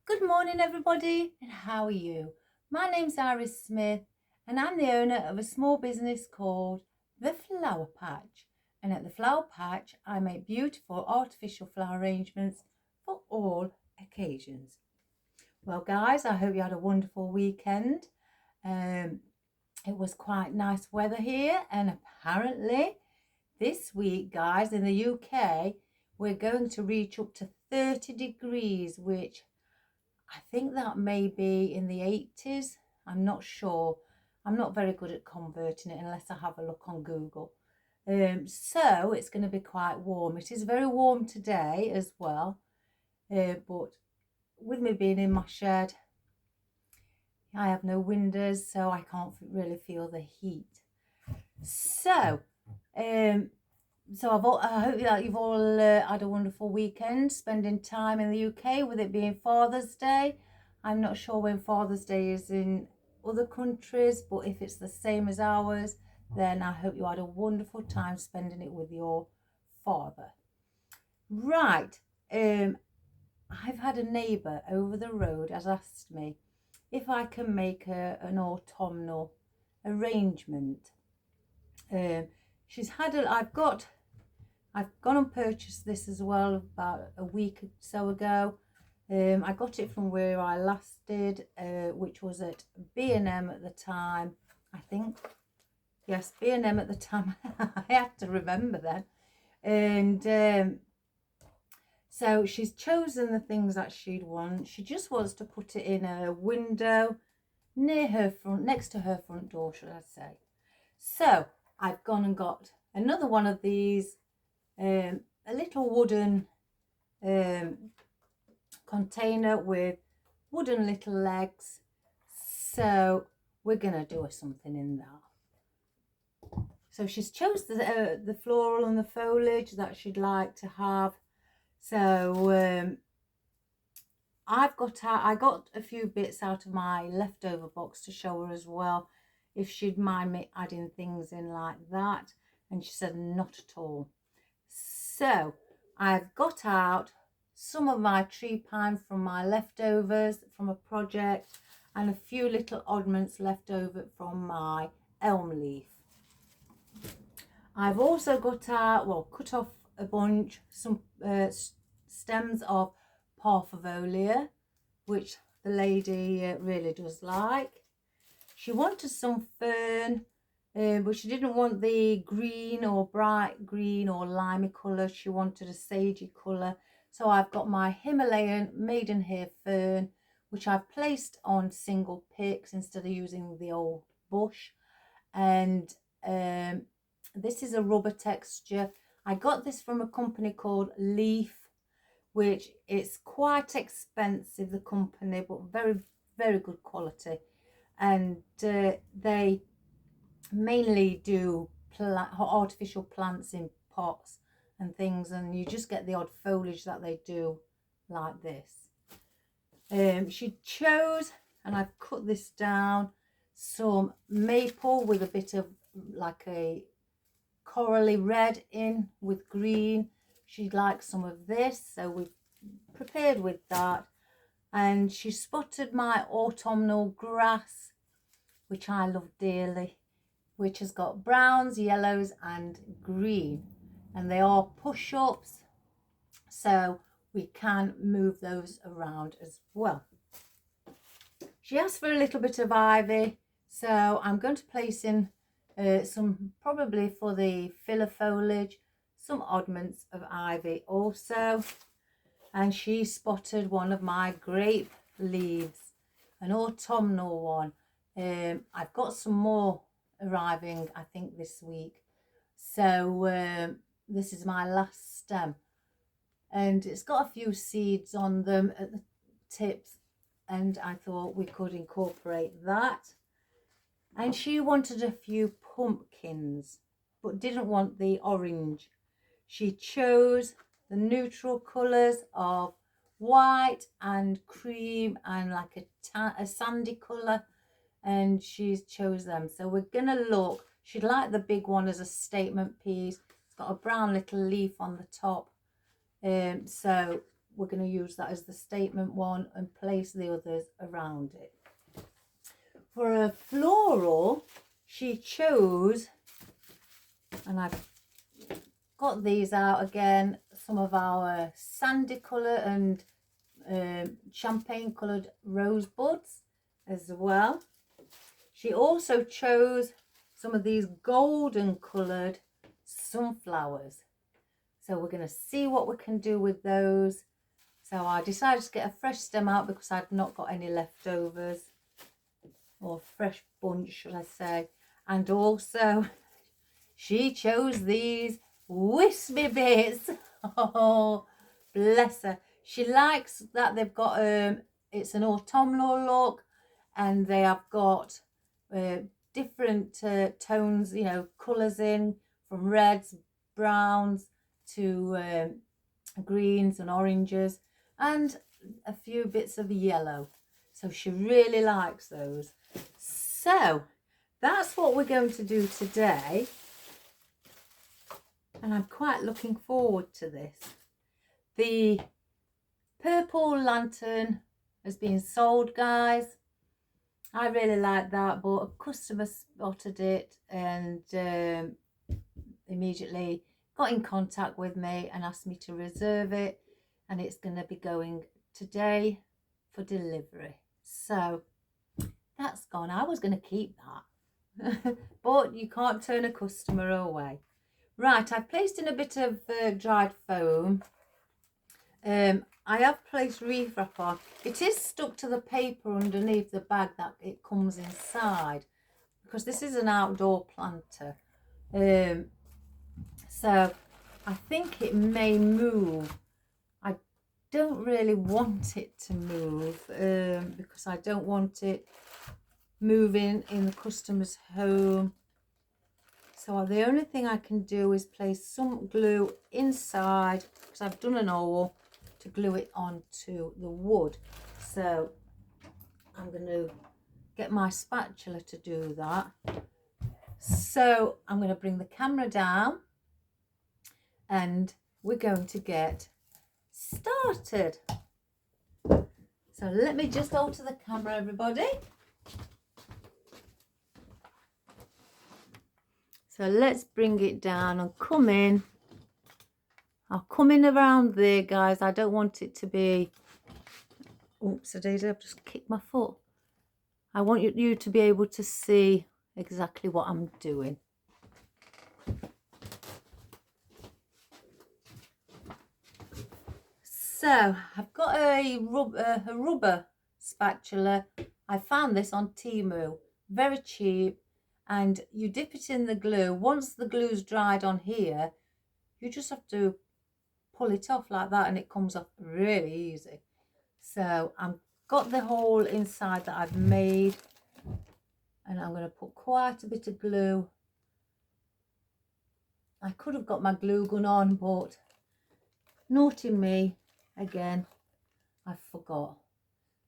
Good morning, everybody, and how are you? My name's Iris Smith, and I'm the owner of a small business called The Flower Patch. And at The Flower Patch, I make beautiful artificial flower arrangements for all occasions. Well, guys, I hope you had a wonderful weekend. It was quite nice weather here, and apparently this week, guys, in the UK, we're going to reach up to 30 degrees, which I think that may be in the 80s. I'm not sure. I'm not very good at converting it unless I have a look on Google. So it's going to be quite warm. It is very warm today as well. But with me being in my shed, I have no windows, so I can't really feel the heat. So, I hope that you've all had a wonderful weekend spending time in the UK, with it being Father's Day. I'm not sure when Father's Day is in other countries, but if it's the same as ours, then I hope you had a wonderful time spending it with your father. Right, I've had a neighbour over the road has asked me if I can make an autumnal arrangement. She's had I've gone and purchased this as well about a week or so ago. I got it from where I last did, which was at B&M at the time, I think. Yes, B&M at the time. I had to remember then. And so she's chosen the things that she'd want. She just wants to put it in a window near her front, next to her front door, should I say. So I've gone and got another one of these, a little wooden container with wooden little legs. So we're gonna do something in that. So she's chose the floral and the foliage that she'd like to have. So I got a few bits out of my leftover box to show her as well, if she'd mind me adding things in like that, and she said not at all. So I've got out some of my tree pine from my leftovers from a project, and a few little oddments left over from my elm leaf. I've also got out, cut off a bunch, some stems of Parfavolia, which the lady really does like. She wanted some fern, but she didn't want the green or bright green or limey colour. She wanted a sagey colour. So I've got my Himalayan maidenhair fern, which I've placed on single picks instead of using the old bush. And this is a rubber texture. I got this from a company called Leaf, which is quite expensive, the company, but very, very good quality. And they mainly do artificial plants in pots and things, and you just get the odd foliage that they do like this. She chose, and I've cut this down, some maple with a bit of like a corally red in with green. She'd like some of this, so we've prepared with that. And she spotted my autumnal grass, which I love dearly, which has got browns, yellows and green, and they are push-ups, so we can move those around as well. She asked for a little bit of ivy, so I'm going to place in some, probably for the filler foliage, some oddments of ivy also. And she spotted one of my grape leaves, an autumnal one. I've got some more arriving, I think, this week. So this is my last stem, and it's got a few seeds on them at the tips, and I thought we could incorporate that. And she wanted a few pumpkins, but didn't want the orange. She chose the neutral colours of white and cream and like a sandy colour, and she's chose them. So we're gonna look. She'd like the big one as a statement piece. It's got a brown little leaf on the top. So we're going to use that as the statement one and place the others around it. For a floral, she chose, and I've got these out again, some of our sandy colour and champagne coloured rosebuds as well. She also chose some of these golden coloured sunflowers. So we're going to see what we can do with those. So I decided to get a fresh stem out because I'd not got any leftovers, or fresh bunch should I say. And also she chose these wispy bits. Oh, bless her. She likes that they've got it's an autumnal look, and they have got different tones, you know, colours in, from reds, browns to greens and oranges, and a few bits of yellow. So she really likes those. So that's what we're going to do today, and I'm quite looking forward to this. The purple lantern has been sold, guys. I really like that, but a customer spotted it and immediately got in contact with me and asked me to reserve it, and it's going to be going today for delivery. So that's gone. I was going to keep that but you can't turn a customer away. Right, I've placed in a bit of dried foam. I have placed reef wrap on. It is stuck to the paper underneath the bag that it comes inside, because this is an outdoor planter. So I think it may move. I don't really want it to move because I don't want it moving in the customer's home. So the only thing I can do is place some glue inside, because I've done an hole to glue it onto the wood. So I'm going to get my spatula to do that. So I'm going to bring the camera down and we're going to get started. So let me just alter the camera, everybody. So let's bring it down and come in. I'll come in around there, guys. I don't want it to be... Oops, I've just kicked my foot. I want you to be able to see exactly what I'm doing. So I've got a rubber spatula. I found this on Temu, very cheap, and you dip it in the glue. Once the glue's dried on here, you just have to pull it off like that and it comes off really easy. So I've got the hole inside that I've made, and I'm going to put quite a bit of glue. I could have got my glue gun on, but naughty me again, I forgot.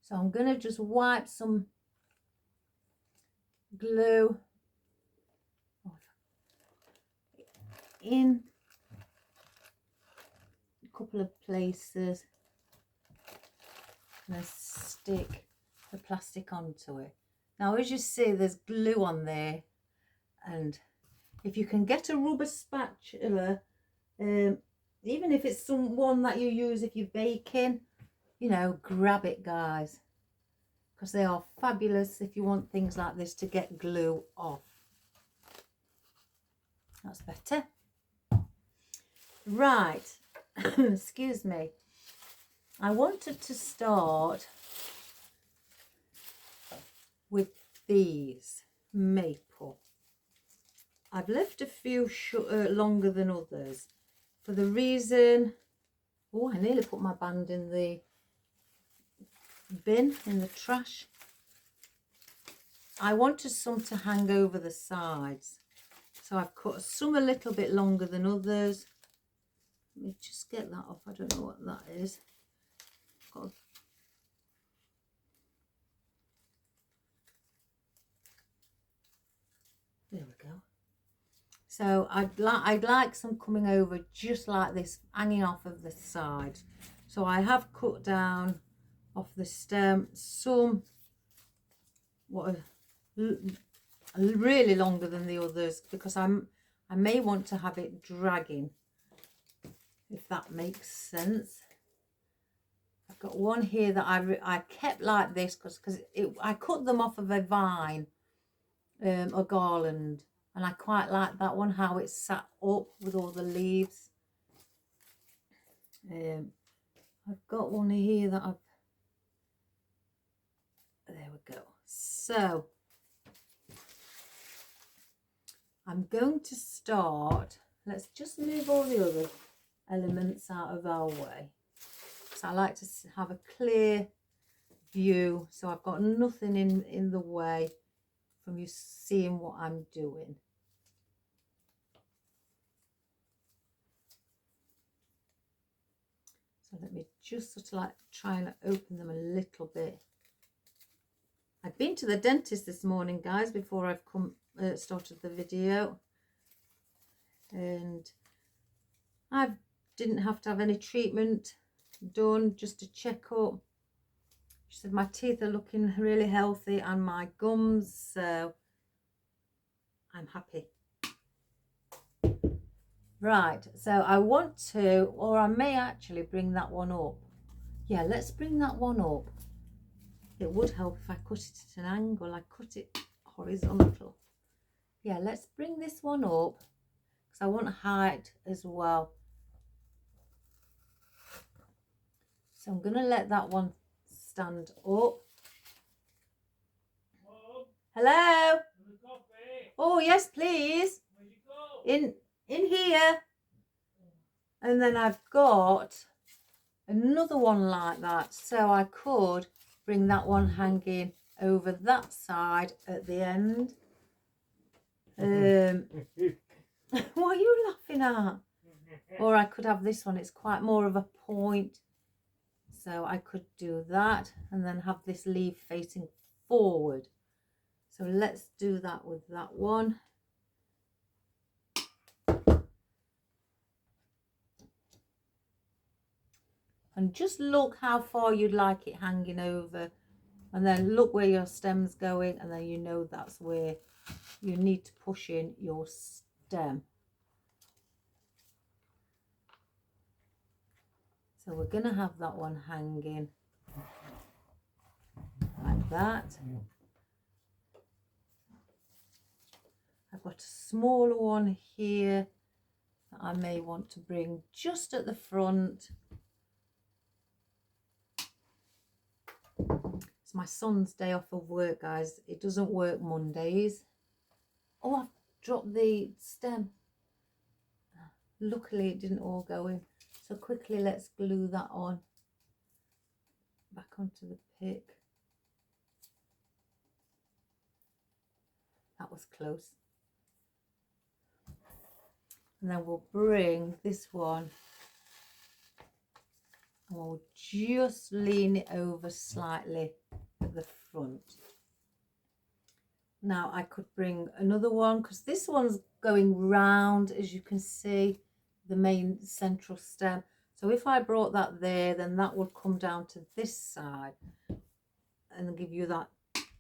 So I'm going to just wipe some glue in a couple of places and stick the plastic onto it. Now, as you see, there's glue on there, and if you can get a rubber spatula, even if it's one that you use if you're baking, you know, grab it, guys, because they are fabulous if you want things like this to get glue off. That's better. Right. Excuse me. I wanted to start with these maple. I've left a few longer than others for the reason... Oh, I nearly put my band in the bin, in the trash. I wanted some to hang over the sides, so I've cut some a little bit longer than others. Let me just get that off. I don't know what that is. There we go. So I'd like some coming over just like this, hanging off of the side. So I have cut down off the stem some what are really longer than the others, because I may want to have it dragging, if that makes sense. I've got one here that I kept like this because I cut them off of a vine, a garland, and I quite like that one, how it's sat up with all the leaves. I've got one here that there we go. So I'm going to start, let's just move all the other elements out of our way. So I like to have a clear view, so I've got nothing in the way from you seeing what I'm doing. So let me just sort of like try and open them a little bit. I've been to the dentist this morning, guys, before I've started the video, and I didn't have to have any treatment done, just a checkup. She said my teeth are looking really healthy and my gums, so I'm happy. Right, so I want to, or I may actually bring that one up. Yeah, let's bring that one up. It would help if I cut it at an angle. I cut it horizontal. Yeah, let's bring this one up because I want height as well. So I'm going to let that one stand up. Mom, hello? Oh, yes, please. In here. And then I've got another one like that, so I could bring that one hanging over that side at the end. What are you laughing at? Or I could have this one, it's quite more of a point, so I could do that and then have this leaf facing forward. So let's do that with that one. And just look how far you'd like it hanging over, and then look where your stem's going, and then you know that's where you need to push in your stem. So we're going to have that one hanging like that. I've got a smaller one here that I may want to bring just at the front. It's my son's day off of work, guys. It doesn't work Mondays. Oh, I've dropped the stem. Luckily it didn't all go in. So quickly let's glue that on back onto the pick. That was close. And then we'll bring this one and we'll just lean it over slightly at the front. Now I could bring another one because this one's going round, as you can see, the main central stem. So if I brought that there, then that would come down to this side and give you that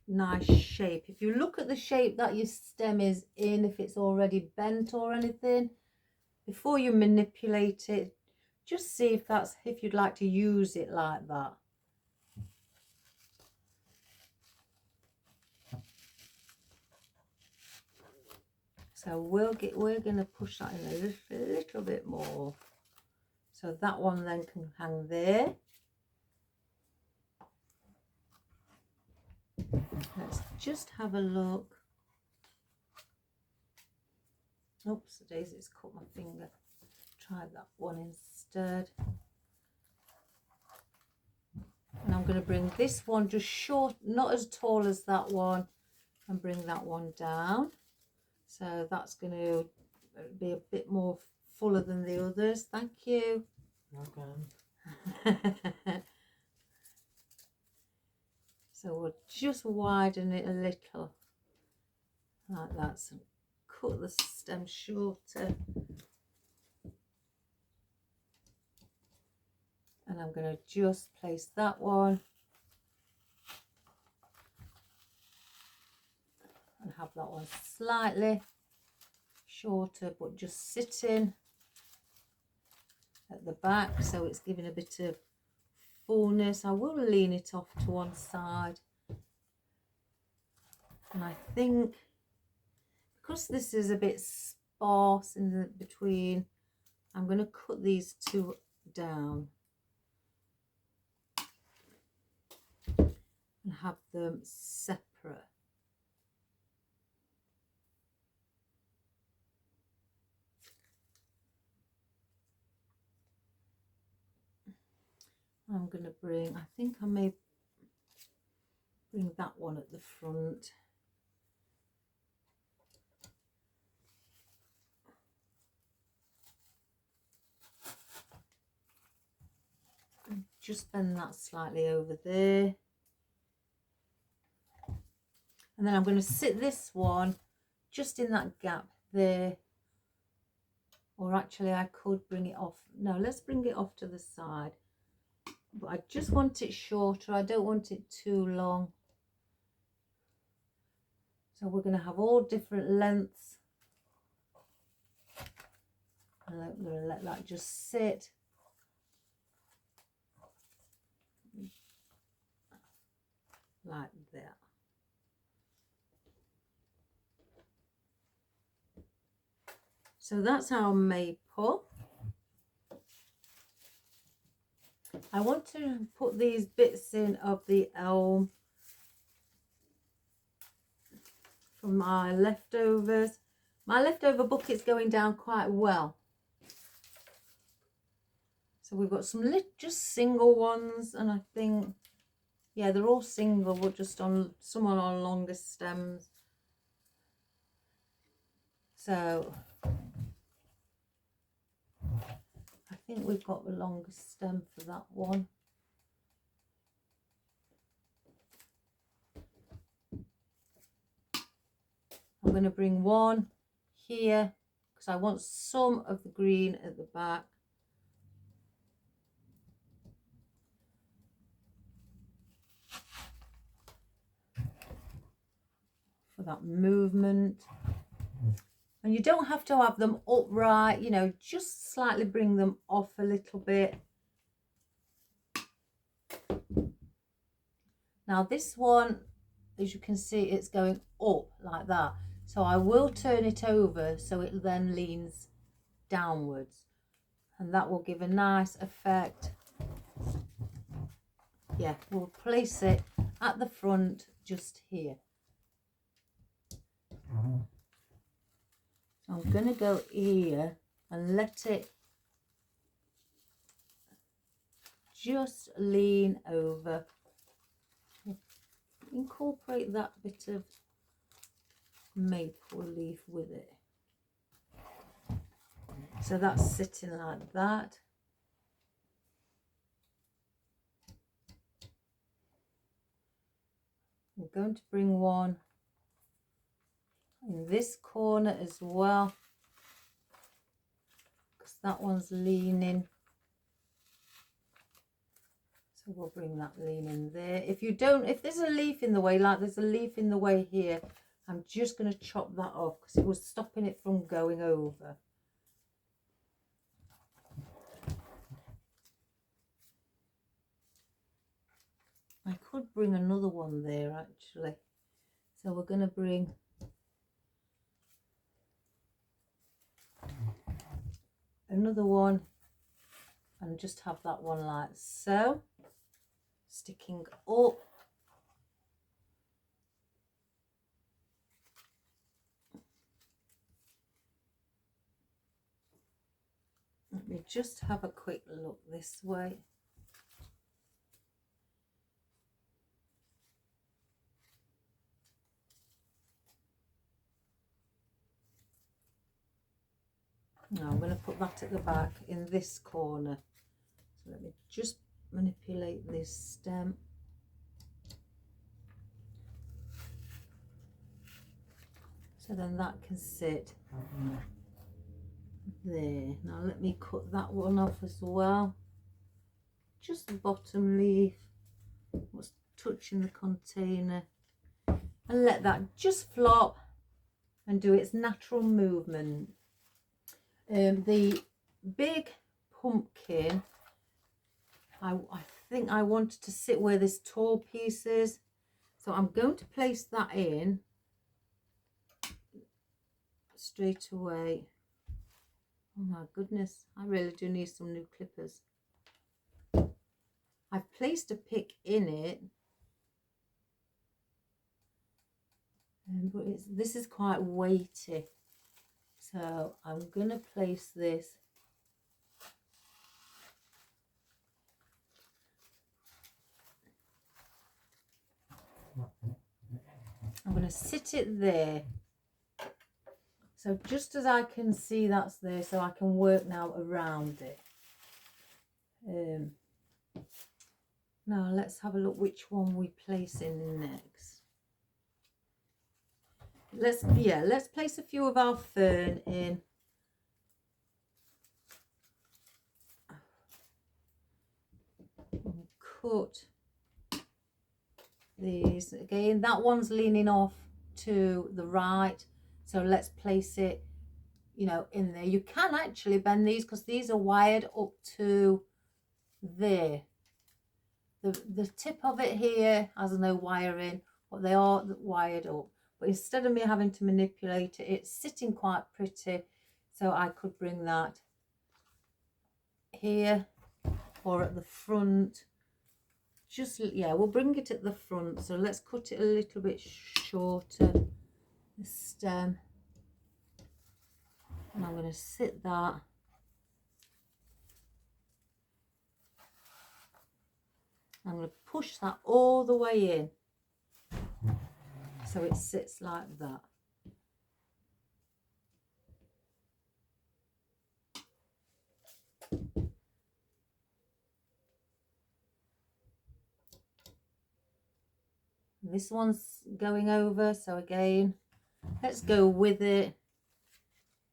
nice shape. If you look at the shape that your stem is in, if it's already bent or anything, before you manipulate it, just see if you'd like to use it like that. So we're going to push that in a little bit more. So that one then can hang there. Let's just have a look. Oops, Daisy's cut my finger. Try that one instead. And I'm going to bring this one just short, not as tall as that one, and bring that one down. So that's going to be a bit more fuller than the others. Thank you. Okay. So we'll just widen it a little like that. So cut the stem shorter. And And I'm going to just place that one and have that one slightly shorter, but just sitting at the back, so it's giving a bit of fullness. I will lean it off to one side, and I think because this is a bit sparse in the between, I'm going to cut these two down and have them separate. I'm going to bring, I think I may bring that one at the front. And just bend that slightly over there. And then I'm going to sit this one just in that gap there. Or actually I could bring it off. No, let's bring it off to the side. But I just want it shorter. I don't want it too long. So we're going to have all different lengths. And I'm going to let that just sit. Like that. So that's our maple. I want to put these bits in of the elm from my leftovers. My leftover bucket's going down quite well. So we've got some just single ones, and I think, yeah, they're all single, but just on some on longer stems. So I think we've got the longest stem for that one. I'm going to bring one here because I want some of the green at the back. For that movement. And you don't have to have them upright, you know, just slightly bring them off a little bit. Now this one, as you can see, it's going up like that. So I will turn it over so it then leans downwards. And that will give a nice effect. Yeah, we'll place it at the front just here. So I'm going to go here and let it just lean over. Incorporate that bit of maple leaf with it. So that's sitting like that. I'm going to bring one in this corner as well, because that one's leaning. So we'll bring that leaning there. If there's a leaf in the way, like there's a leaf in the way here, I'm just going to chop that off because it was stopping it from going over. I could bring another one there actually. So we're going to bring another one and just have that one like so, sticking up. Let me just have a quick look this way. Now I'm going to put that at the back in this corner. So let me just manipulate this stem. So then that can sit there. Now let me cut that one off as well. just the bottom leaf, what's touching the container, and let that just flop and do its natural movement. The big pumpkin, I think I wanted to sit where this tall piece is, so I'm going to place that in straight away. Oh my goodness, I really do need some new clippers. I've placed a pick in it, but this is quite weighty, so I'm going to place this I'm going to sit it there, so just as I can see that's there, so I can work now around it. Now let's have a look which one we place in next. Let's place a few of our fern in. And cut these again. That one's leaning off to the right, so let's place it, you know, in there. You can actually bend these because these are wired up to there. The tip of it here has no wiring, but they are wired up. But instead of me having to manipulate it, it's sitting quite pretty, so I could bring that here or at the front. Just, yeah, we'll bring it at the front. So let's cut it a little bit shorter, the stem, and I'm going to sit that. I'm going to push that all the way in so it sits like that. This one's going over, so again, let's go with it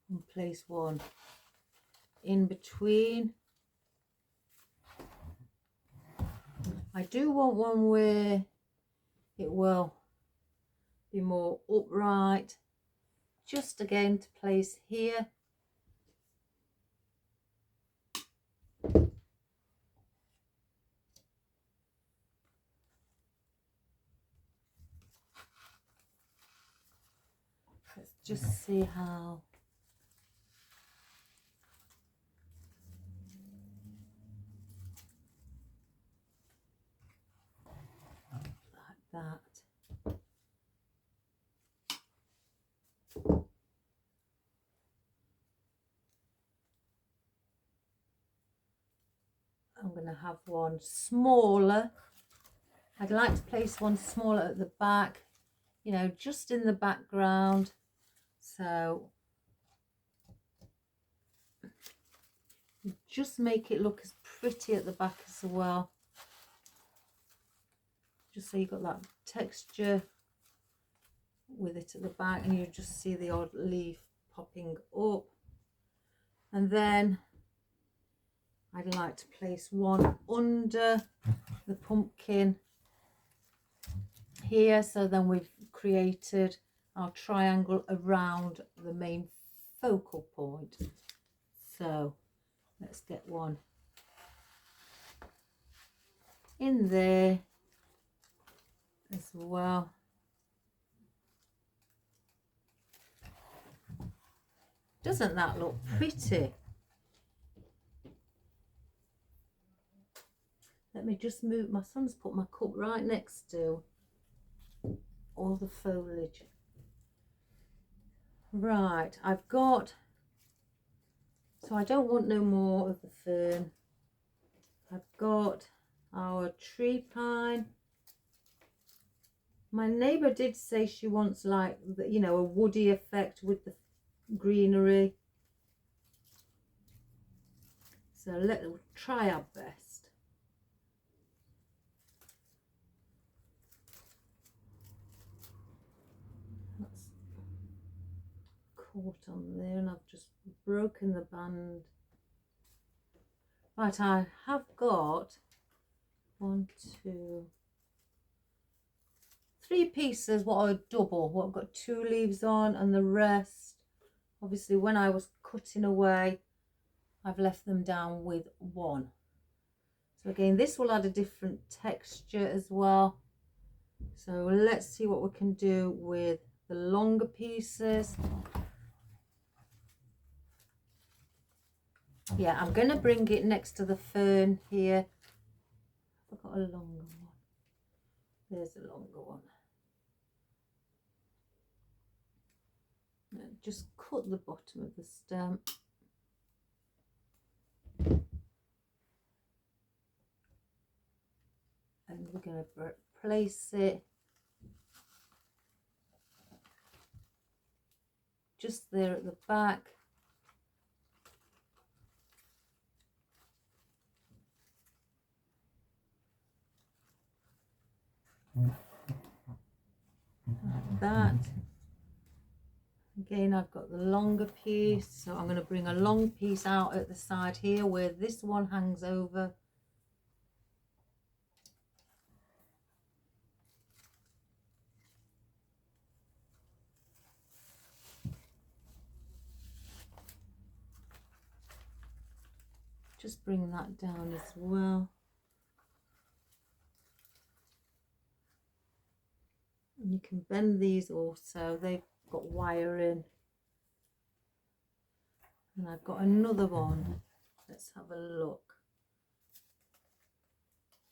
and place one in between. I do want one where it will be more upright, just again to place here. Let's just see how. Like that. I'm going to have one smaller. I'd like to place one smaller at the back, you know, just in the background. So just make it look as pretty at the back as well. Just so you've got that texture with it at the back, and you just see the odd leaf popping up. And then I'd like to place one under the pumpkin here, so then we've created our triangle around the main focal point. So let's get one in there as well. Doesn't that look pretty? Let me just move. My son's put my cup right next to all the foliage. Right, I've got, so I don't want no more of the fern. I've got our tree pine. My neighbour did say she wants, like, you know, a woody effect with the greenery. So let's try our best. That's caught on there, and I've just broken the band. Right, I have got 1, 2, 3 pieces what are double, what I've got 2 leaves on, and the rest, obviously when I was cutting away, I've left them down with 1. So again, this will add a different texture as well. So let's see what we can do with the longer pieces. Yeah, I'm going to bring it next to the fern here. I've got a longer one. There's a longer one. Just cut the bottom of the stem. And we're going to place it just there at the back. Like that. Again, I've got the longer piece, so I'm going to bring a long piece out at the side here where this one hangs over. Just bring that down as well. And you can bend these also, they've got wire in. And I've got another one. Let's have a look.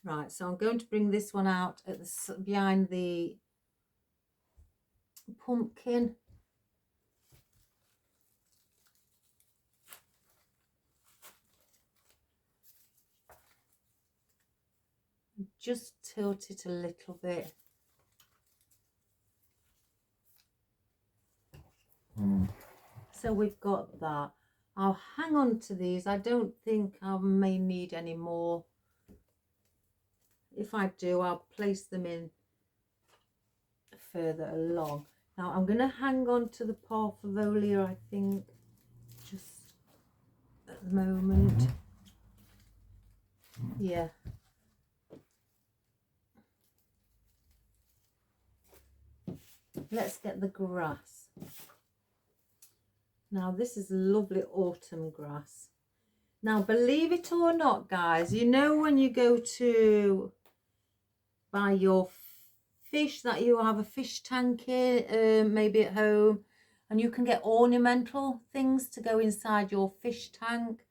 Right, so I'm going to bring this one out at the behind the pumpkin. Just tilt it a little bit. So we've got that. I'll hang on to these. I don't think I may need any more. If I do, I'll place them in further along. Now I'm going to hang on to the Parfavolia, I think, just at the moment. Yeah. Let's get the grass. Now this is lovely autumn grass. Now believe it or not, guys, you know when you go to buy your fish, that you have a fish tank here, maybe at home, and you can get ornamental things to go inside your fish tank.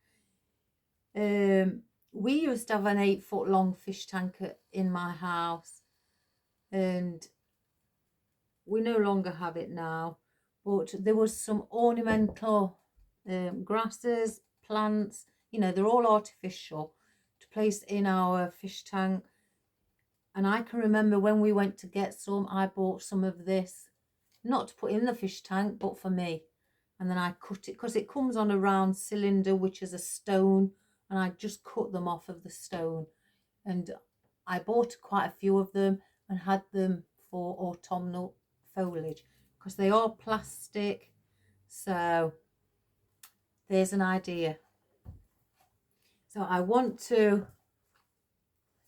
We used to have an 8-foot long fish tank in my house, and we no longer have it now, but there was some ornamental grasses, plants, you know, they're all artificial, to place in our fish tank. And I can remember when we went to get some, I bought some of this, not to put in the fish tank, but for me. And then I cut it, because it comes on a round cylinder, which is a stone, and I just cut them off of the stone. And I bought quite a few of them and had them for autumnal foliage, because they are plastic. So there's an idea. So I want to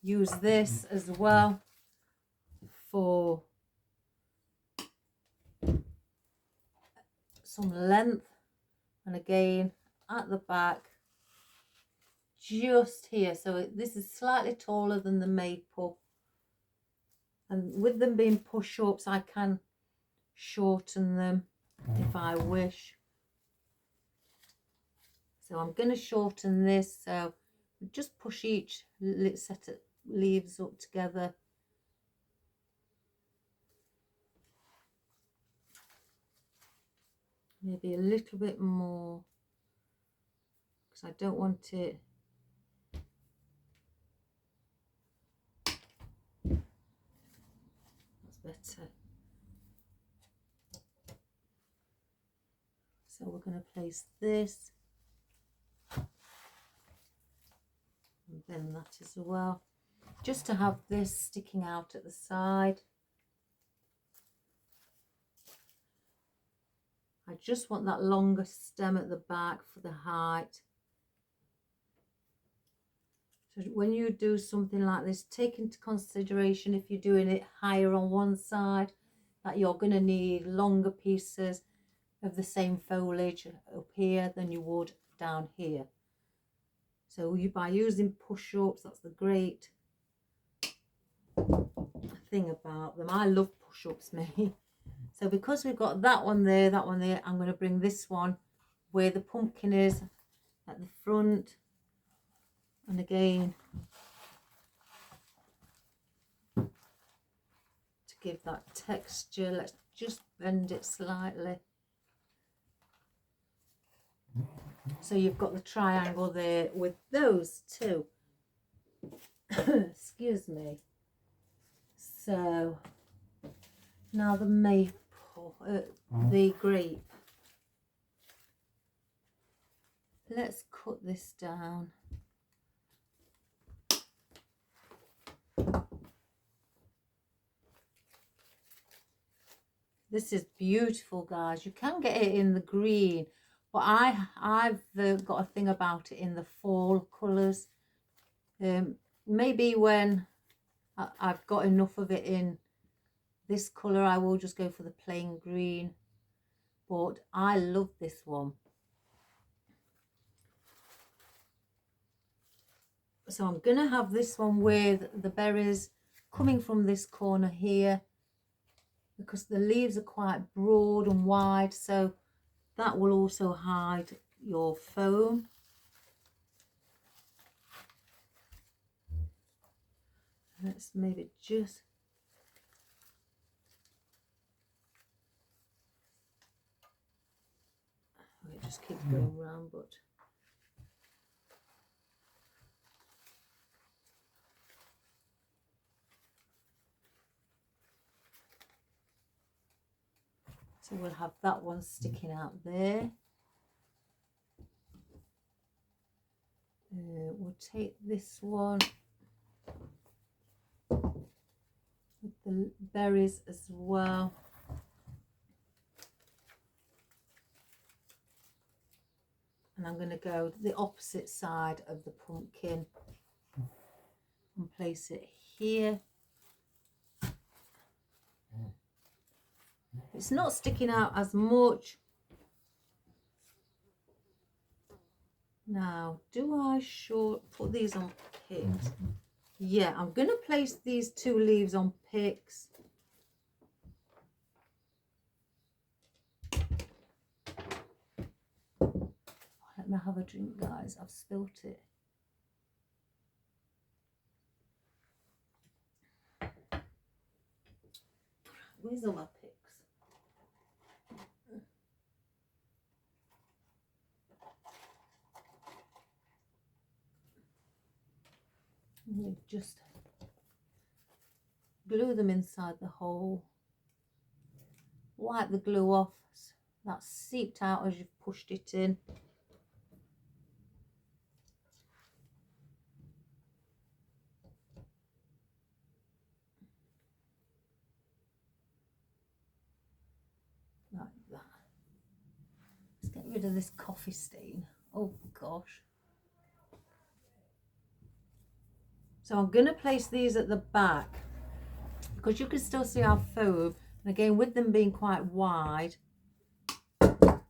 use this as well for some length, and again at the back just here. So this is slightly taller than the maple, and with them being push-ups I can shorten them if I wish. So I'm going to shorten this, so just push each set of leaves up together. Maybe a little bit more, because I don't want it. That's better. So we're going to place this and bend that as well, just to have this sticking out at the side. I just want that longer stem at the back for the height. So when you do something like this, take into consideration if you're doing it higher on one side, that you're going to need longer pieces of the same foliage up here than you would down here. So by using push-ups, that's the great thing about them. I love push-ups, me. So because we've got that one there, I'm going to bring this one where the pumpkin is at the front. And again, to give that texture, let's just bend it slightly. So you've got the triangle there with those two. Excuse me. So now the maple, the grape. Let's cut this down. This is beautiful, guys. You can get it in the green, but I've got a thing about it in the fall colours. Maybe when I've got enough of it in this colour, I will just go for the plain green. But I love this one. So I'm going to have this one with the berries coming from this corner here, because the leaves are quite broad and wide, so that will also hide your foam. Let's maybe just it just keeps going round, but so we'll have that one sticking out there. We'll take this one with the berries as well. And I'm going to go to the opposite side of the pumpkin and place it here. It's not sticking out as much. Now, do I put these on picks? Yeah, I'm going to place these two leaves on picks. Let me have a drink, guys. I've spilt it. Where's all my picks? Just glue them inside the hole. Wipe the glue off. That's seeped out as you've pushed it in. Like that. Let's get rid of this coffee stain. Oh gosh. So I'm going to place these at the back because you can still see our foam. And again, with them being quite wide, I'm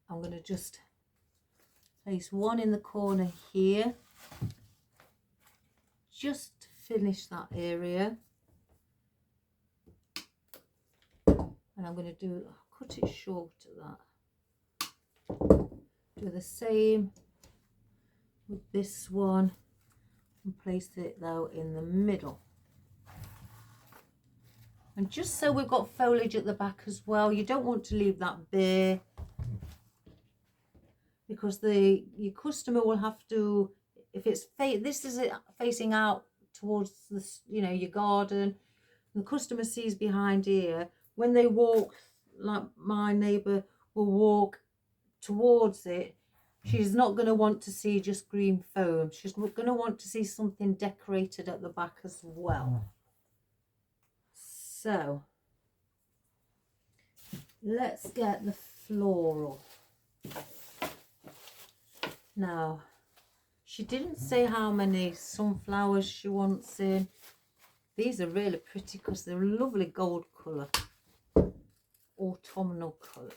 going to just place one in the corner here. Just to finish that area. And I'm going to cut it short at that. Do the same with this one. And place it though in the middle, and just so we've got foliage at the back as well. You don't want to leave that bare, because your customer will have to, if it's this is it facing out towards your garden, and the customer sees behind here, when they walk, like my neighbour will walk towards it, she's not going to want to see just green foam. She's going to want to see something decorated at the back as well. So let's get the floral. Now, She didn't say how many sunflowers she wants in. These are really pretty because they're a lovely gold colour. Autumnal colour.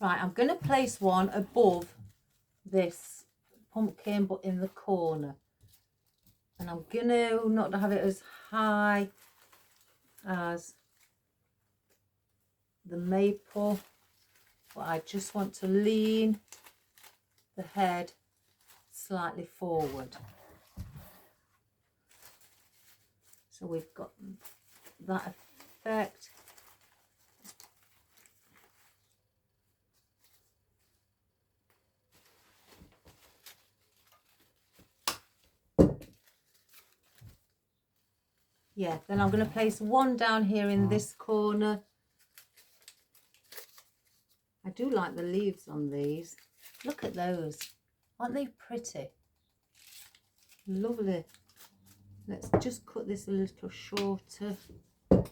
Right, I'm going to place one above this pumpkin, but in the corner. And I'm going to not have it as high as the maple, but I just want to lean the head slightly forward. So we've got that effect. Yeah, then I'm going to place one down here in this corner. I do like the leaves on these. Look at those. Aren't they pretty? Lovely. Let's just cut this a little shorter. And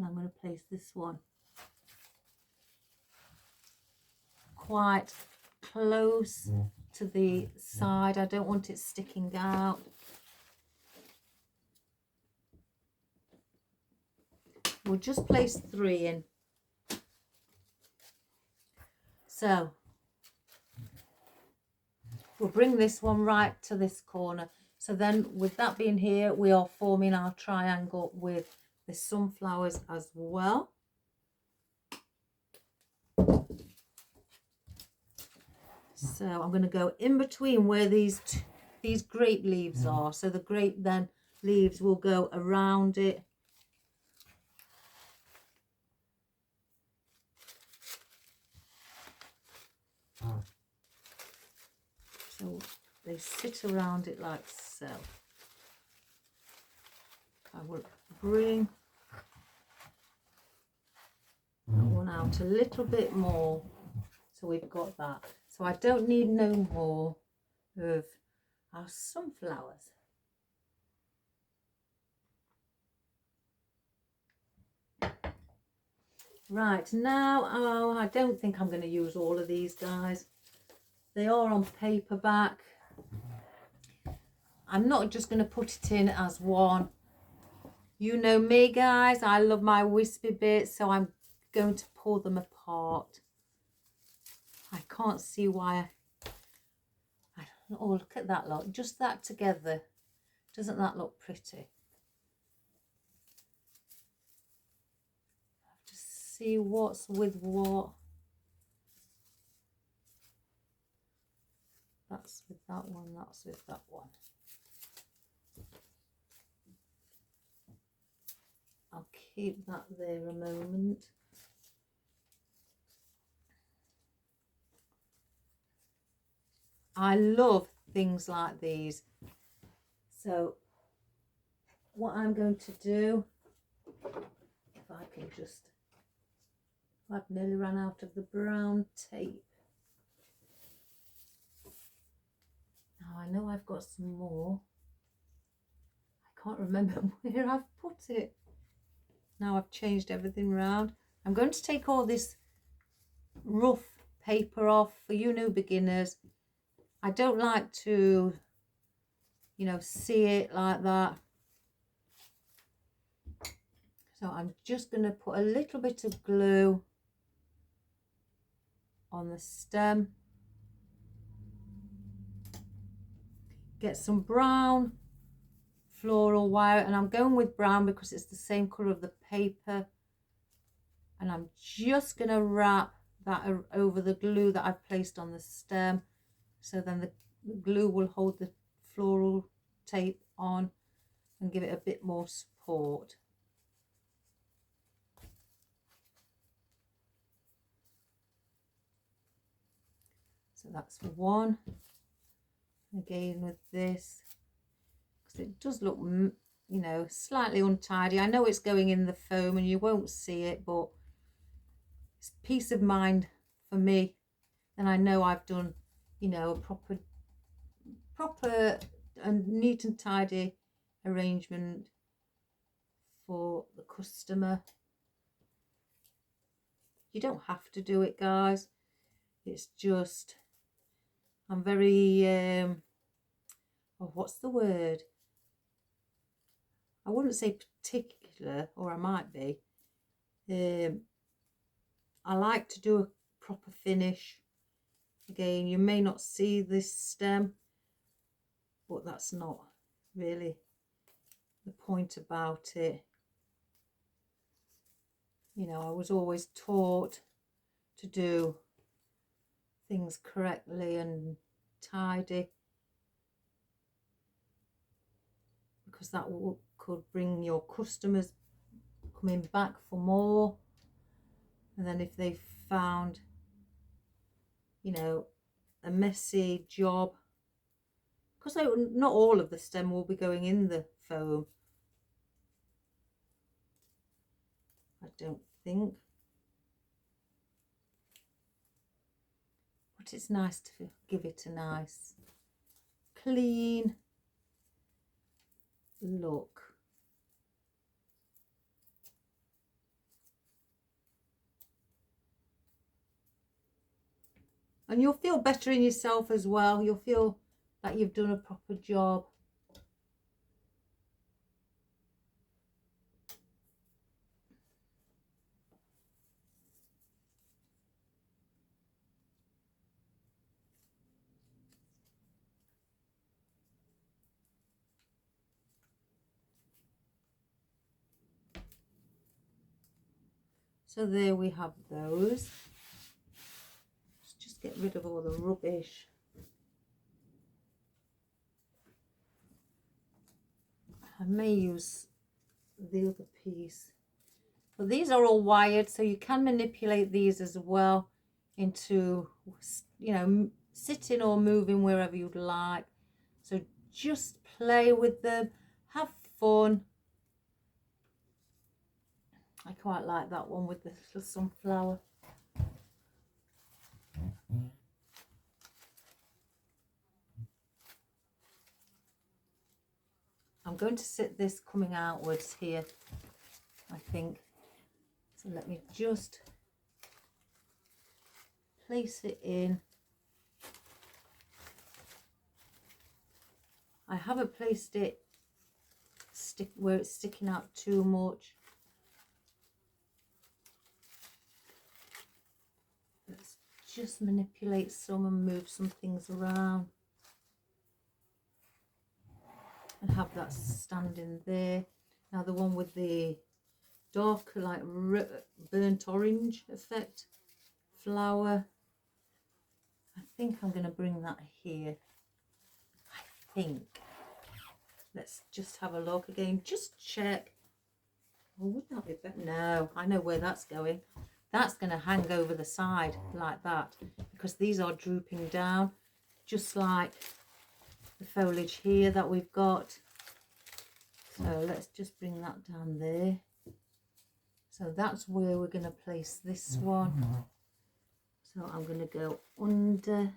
I'm going to place this one quite close to the side. I don't want it sticking out. We'll just place 3 in. So we'll bring this one right to this corner. So then with that being here, we are forming our triangle with the sunflowers as well. So I'm going to go in between where these grape leaves are. So the grape then leaves will go around it. So they sit around it like so. I will bring that one out a little bit more. So we've got that. So I don't need no more of our sunflowers. Right, now I don't think I'm going to use all of these guys. They are on paperback. I'm not just going to put it in as one. You know me, guys. I love my wispy bits, so I'm going to pull them apart. I can't see why. Oh, look at that lot. Just that together. Doesn't that look pretty? Just see what's with what. That's with that one, that's with that one. I'll keep that there a moment. I love things like these. So what I'm going to do, if I can just, I've nearly run out of the brown tape. Now I know I've got some more. I can't remember where I've put it. Now I've changed everything round. I'm going to take all this rough paper off for you new beginners. I don't like to, you know, see it like that. So I'm just going to put a little bit of glue on the stem. Get some brown floral wire, and I'm going with brown because it's the same colour of the paper. And I'm just going to wrap that over the glue that I've placed on the stem. So then the glue will hold the floral tape on and give it a bit more support. So that's one. Again with this, because it does look, you know, slightly untidy. I know it's going in the foam and you won't see it, but it's peace of mind for me. And I know I've done, you know, a proper and neat and tidy arrangement for the customer. You don't have to do it, guys. It's just, I'm very, oh, what's the word? I wouldn't say particular, or I might be. I like to do a proper finish. Again, you may not see this stem, but that's not really the point about it. You know, I was always taught to do things correctly and tidy, because that could bring your customers coming back for more. And then if they found, you know, a messy job, because not all of the stem will be going in the foam, I don't think. But it's nice to give it a nice clean look. And you'll feel better in yourself as well. You'll feel that you've done a proper job. So there we have those. Let's just get rid of all the rubbish. I may use the other piece. But these are all wired, so you can manipulate these as well into, you know, sitting or moving wherever you'd like. So just play with them, have fun. I quite like that one with the little sunflower. I'm going to sit this coming outwards here, I think. So let me just place it in. I haven't placed it where it's sticking out too much. Let's just manipulate some and move some things around. And have that standing there. Now the one with the dark, like burnt orange effect flower, I think I'm going to bring that here. I think. Let's just have a look again, just check. Oh, would that be better? No, I know where that's going. That's going to hang over the side like that, because these are drooping down, just like the foliage here that we've got. So let's just bring that down there. So that's where we're going to place this one. So I'm going to go under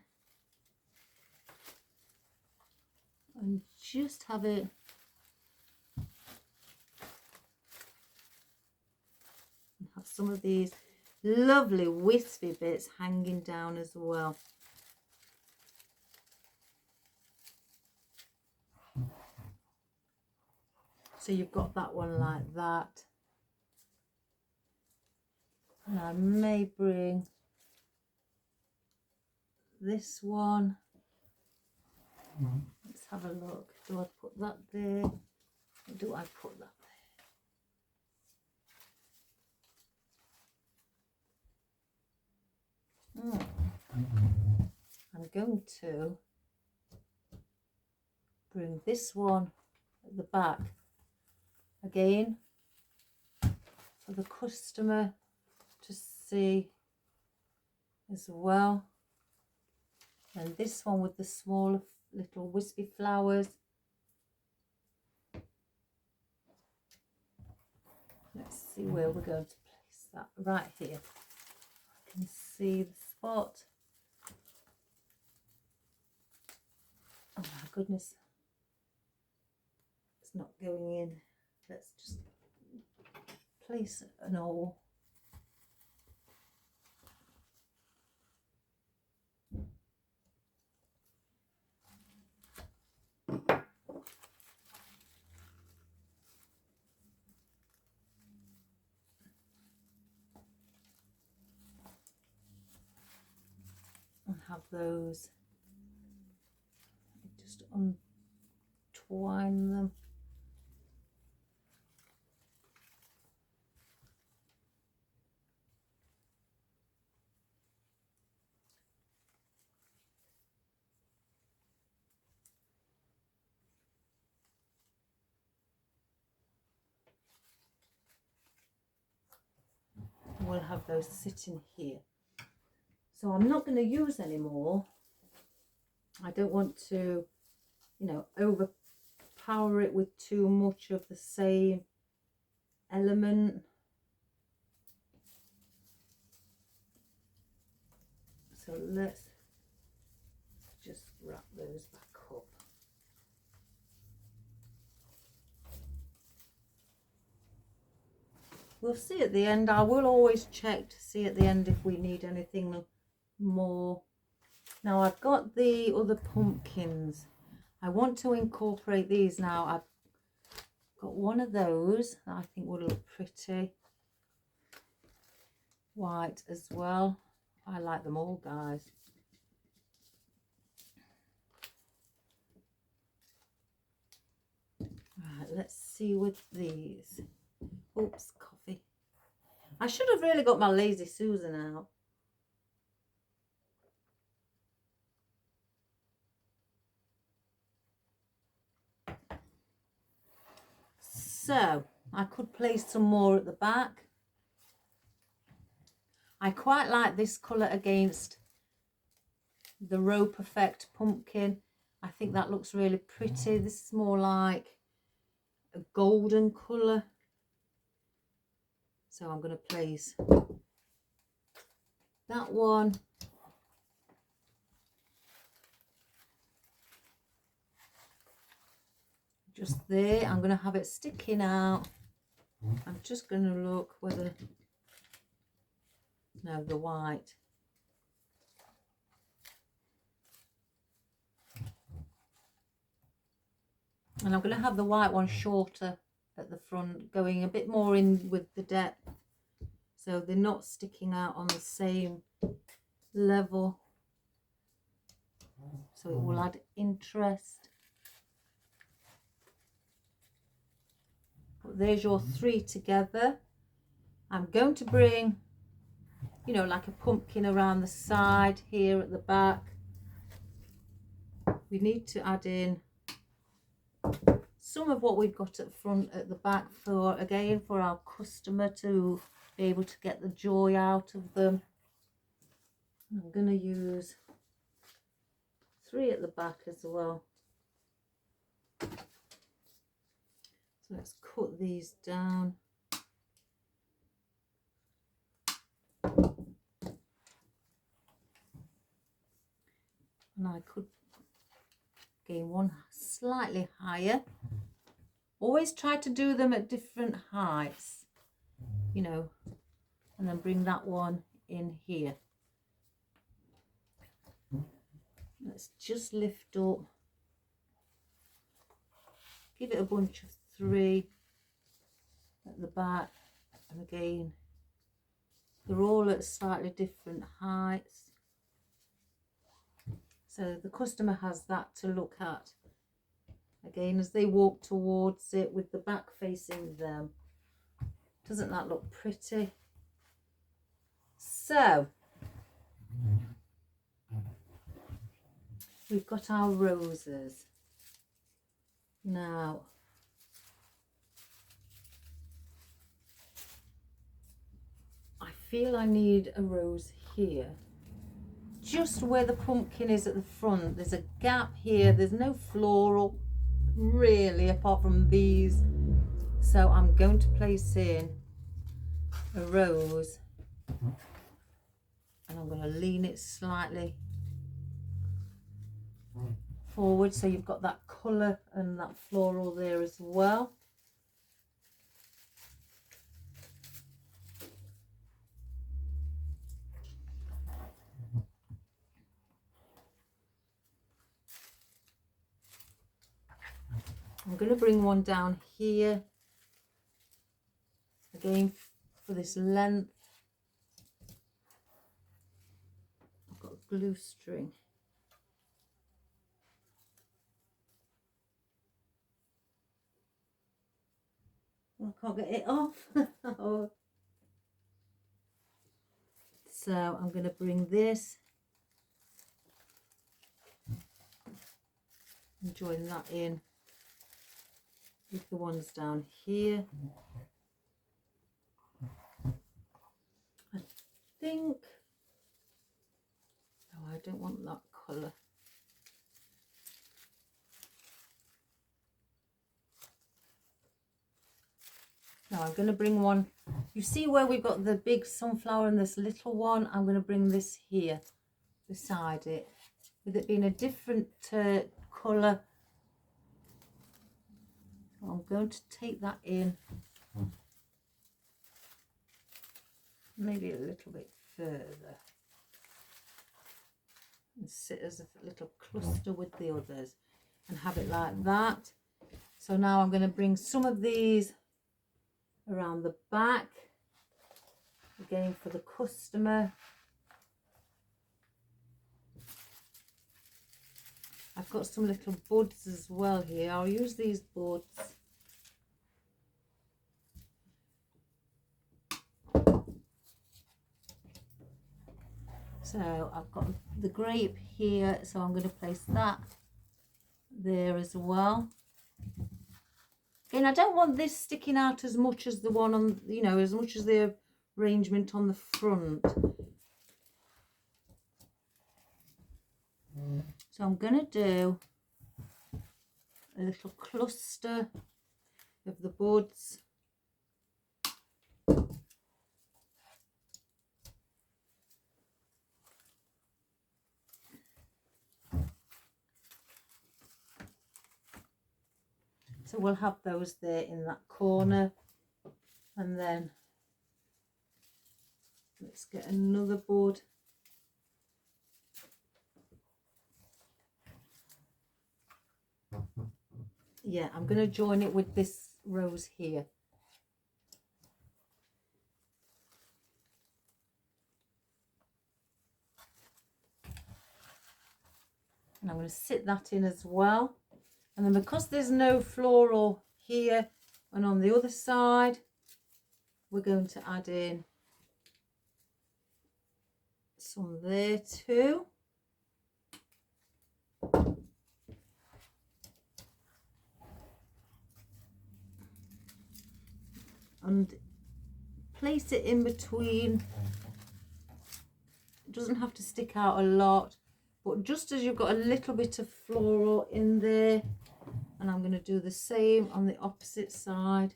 and just have it and have some of these lovely wispy bits hanging down as well. So you've got that one like that. And I may bring this one. Let's have a look. Do I put that there? Or do I put that there? I'm going to bring this one at the back again for the customer to see as well. And this one with the small little wispy flowers. Let's see where we're going to place that. Right here. I can see the spot. Oh my goodness. It's not going in. Let's just place an awl. And have those, just untwine them. We'll have those sitting here. So I'm not going to use any more. I don't want to, you know, overpower it with too much of the same element. So let's just wrap those back up. We'll see at the end. I will always check to see at the end if we need anything more. Now I've got the other pumpkins. I want to incorporate these now. I've got one of those that I think would look pretty. White as well. I like them all, guys. Right, let's see with these. Oops, coffee. I should have really got my Lazy Susan out. So I could place some more at the back. I quite like this colour against the rope effect pumpkin. I think that looks really pretty. This is more like a golden colour. So I'm going to place that one. Just there. I'm going to have it sticking out. I'm just going to look whether, no, the white. And I'm going to have the white one shorter at the front, going a bit more in with the depth, so they're not sticking out on the same level, so it will add interest. But there's your three together. I'm going to bring, you know, like a pumpkin around the side here at the back. We need to add in some of what we've got at front at the back for, again, for our customer to be able to get the joy out of them. I'm going to use 3 at the back as well. So let's cut these down. And I could gain one slightly higher. Always try to do them at different heights, you know, and then bring that one in here. Let's just lift up, give it a bunch of 3 at the back, and again they're all at slightly different heights, so the customer has that to look at again as they walk towards it with the back facing them. Doesn't that look pretty? So we've got our roses. Now I feel I need a rose here, just where the pumpkin is at the front. There's a gap here. There's no floral really apart from these, so I'm going to place in a rose, and I'm going to lean it slightly forward so you've got that colour and that floral there as well. I'm going to bring one down here again for this length. I've got a glue string. I can't get it off. So I'm going to bring this and join that in with the ones down here. I think, oh, I don't want that colour. Now I'm going to bring one, you see where we've got the big sunflower and this little one, I'm going to bring this here beside it, with it being a different colour. I'm going to take that in, maybe a little bit further, and sit as a little cluster with the others and have it like that. So now I'm going to bring some of these around the back, again for the customer. I've got some little buds as well here. I'll use these buds. So I've got the grape here, so I'm going to place that there as well. Again, I don't want this sticking out as much as the one on, you know, as much as the arrangement on the front. So I'm going to do a little cluster of the buds. So we'll have those there in that corner, and then let's get another bud. Yeah, I'm going to join it with this rose here. And I'm going to sit that in as well. And then because there's no floral here and on the other side, we're going to add in some there too. And place it in between. It doesn't have to stick out a lot, but just as you've got a little bit of floral in there. And I'm going to do the same on the opposite side.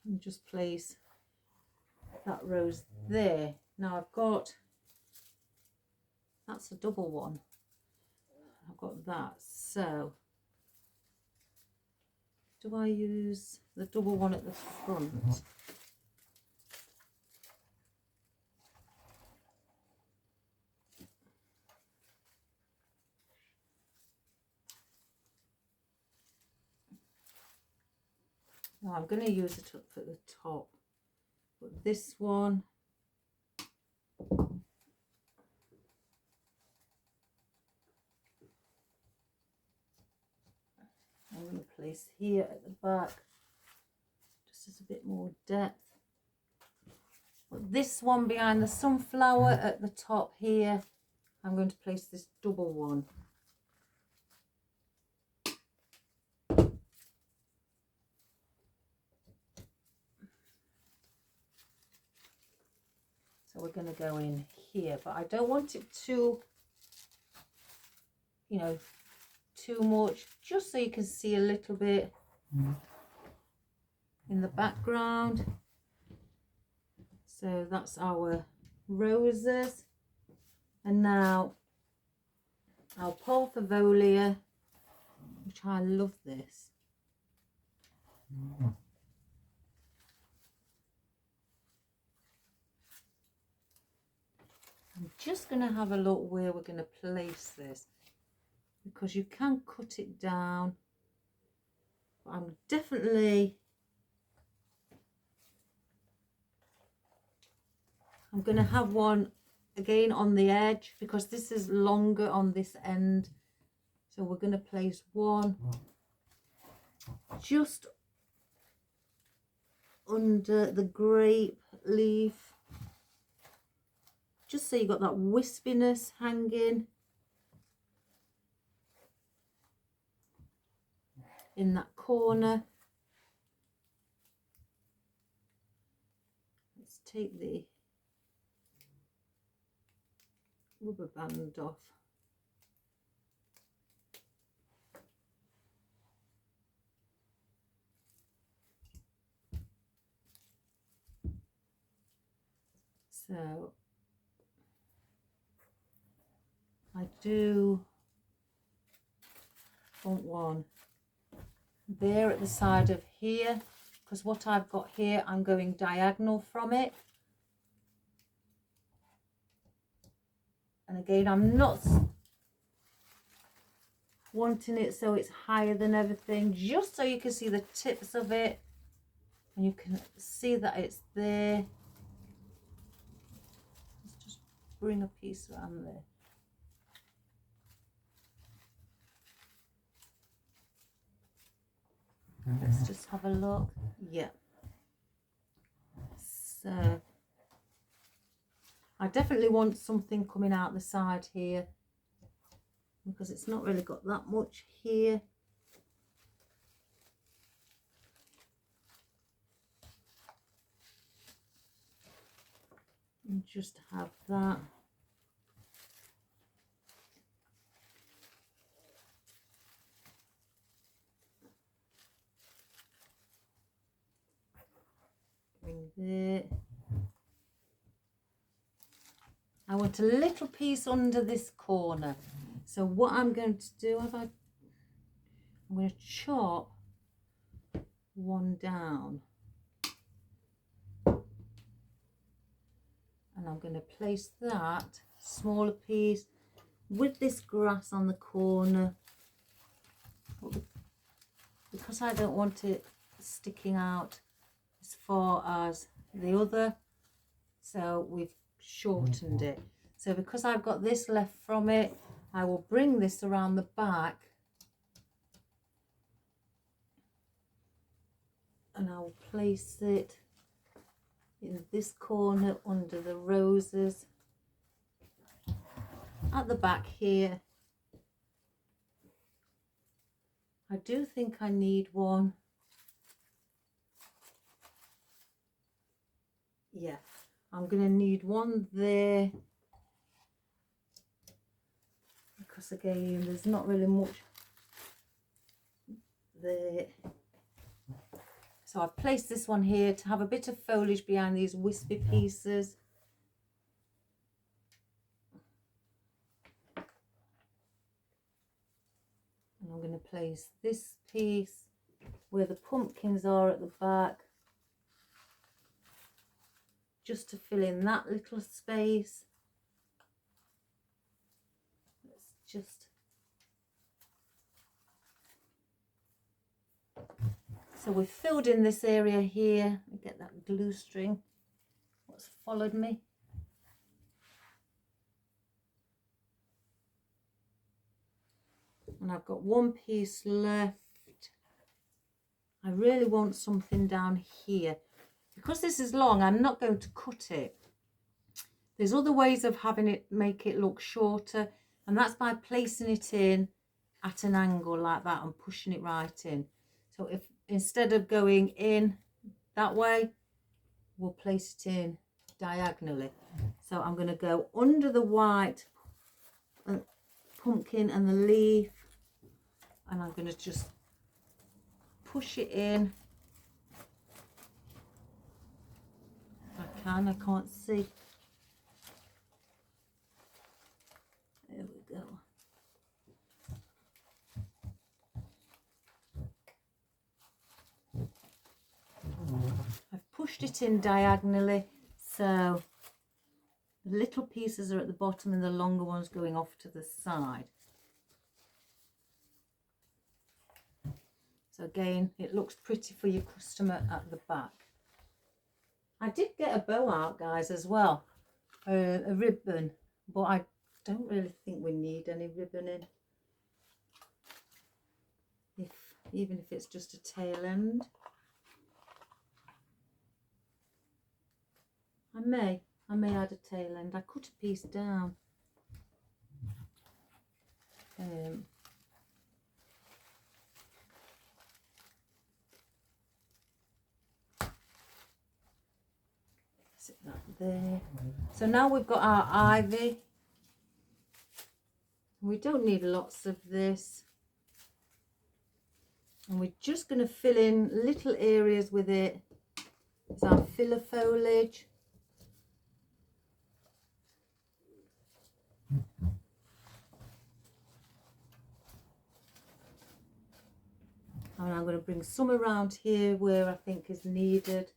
And just place that rose there. Now I've got, that's a double one. I've got that. So do I use the double one at the front? No, I'm going to use it up at the top, but this one, I'm going to place here at the back, just as a bit more depth. But this one behind the sunflower at the top here, I'm going to place this double one. So we're going to go in here, but I don't want it too, you know, too much, just so you can see a little bit in the background. So that's our roses. And now our Parfavolia, which I love this. I'm just going to have a look where we're going to place this, because you can cut it down. But I'm going to have one again on the edge, because this is longer on this end. So we're going to place one just under the grape leaf, just so you got that wispiness hanging in that corner. Let's take the rubber band off. So I do want one there at the side of here, because what I've got here, I'm going diagonal from it. And again, I'm not wanting it so it's higher than everything, just so you can see the tips of it and you can see that it's there. Let's just bring a piece around there. Let's just have a look. Yeah. So I definitely want something coming out the side here, because it's not really got that much here. And just have that. Bring there. I want a little piece under this corner. So what I'm going to do, I'm going to chop one down. And I'm going to place that smaller piece with this grass on the corner. Because I don't want it sticking out as far as the other, so we've shortened it. So because I've got this left from it, I will bring this around the back and I'll place it in this corner under the roses at the back here. I do think I need one. Yeah, I'm going to need one there, because again there's not really much there. So I've placed this one here to have a bit of foliage behind these wispy pieces. And I'm going to place this piece where the pumpkins are at the back, just to fill in that little space. Let's just... So we've filled in this area here. Get that glue string, what's followed me. And I've got one piece left. I really want something down here. Because this is long, I'm not going to cut it. There's other ways of having it, make it look shorter, and that's by placing it in at an angle like that and pushing it right in. So if instead of going in that way, we'll place it in diagonally. So I'm going to go under the white pumpkin and the leaf, and I'm going to just push it in. I can't see. pushed it in diagonally, so the little pieces are at the bottom and the longer ones going off to the side. So again, it looks pretty for your customer at the back. I did get a bow out, guys, as well, a ribbon, but I don't really think we need any ribboning. Even if it's just a tail end. I may add a tail end. I cut a piece down. Sit that there. So now we've got our ivy. We don't need lots of this. And we're just going to fill in little areas with it. It's our filler foliage. And I'm going to bring some around here where I think is needed.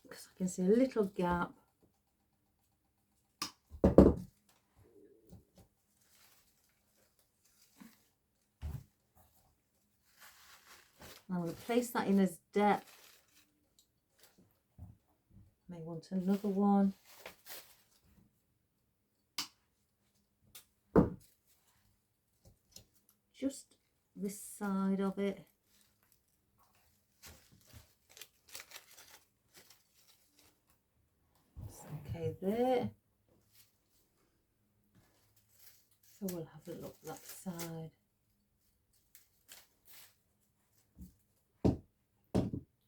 Because I can see a little gap. I'm going to place that in as depth. May want another one. Just this side of it. Okay, there. So we'll have a look that side.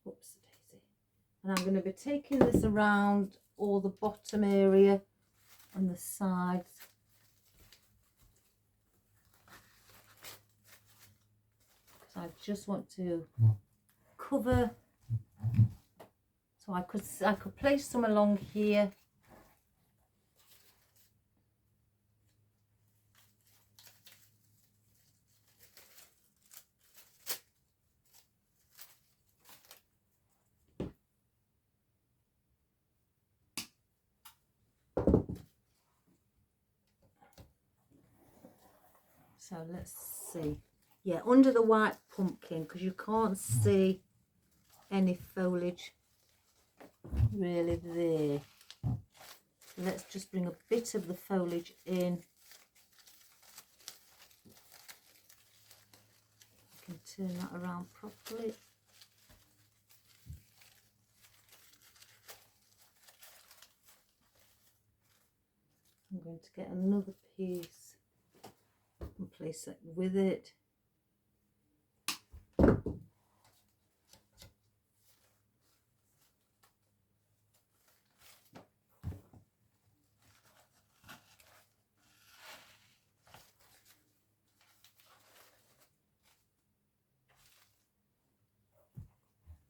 Whoops, daisy. And I'm going to be taking this around all the bottom area and the sides. Because I just want to cover. So I could place some along here. So let's see. Yeah, under the white pumpkin, because you can't see any foliage really there. So let's just bring a bit of the foliage in. I can turn that around properly. I'm going to get another piece and place it with it.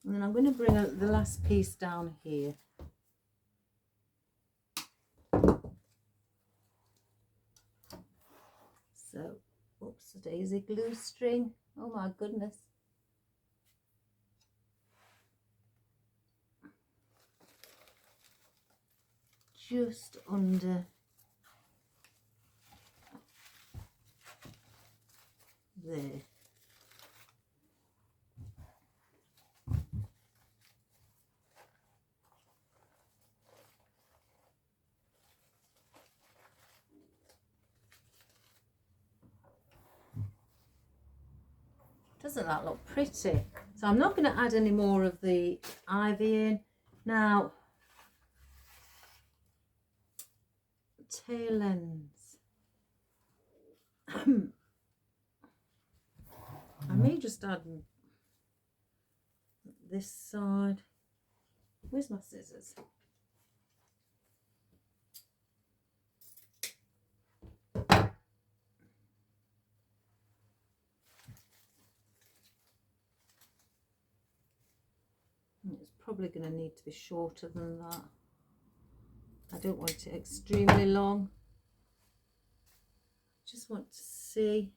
And then I'm going to bring the last piece down here. So, oops, a daisy glue string. Oh my goodness. Just under there. Doesn't that look pretty? So I'm not going to add any more of the ivy in. Now, tail ends. I may just add this side. Where's my scissors? It's probably going to need to be shorter than that. I don't want it extremely long. Just want to see.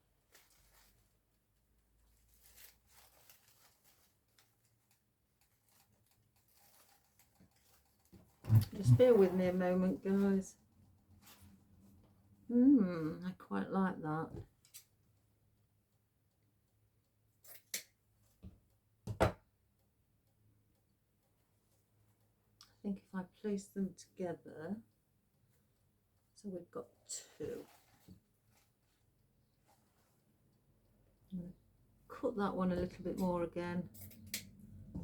Just bear with me a moment, guys. I quite like that. I think if I place them together, so we've got two. I'm going to cut that one a little bit more again.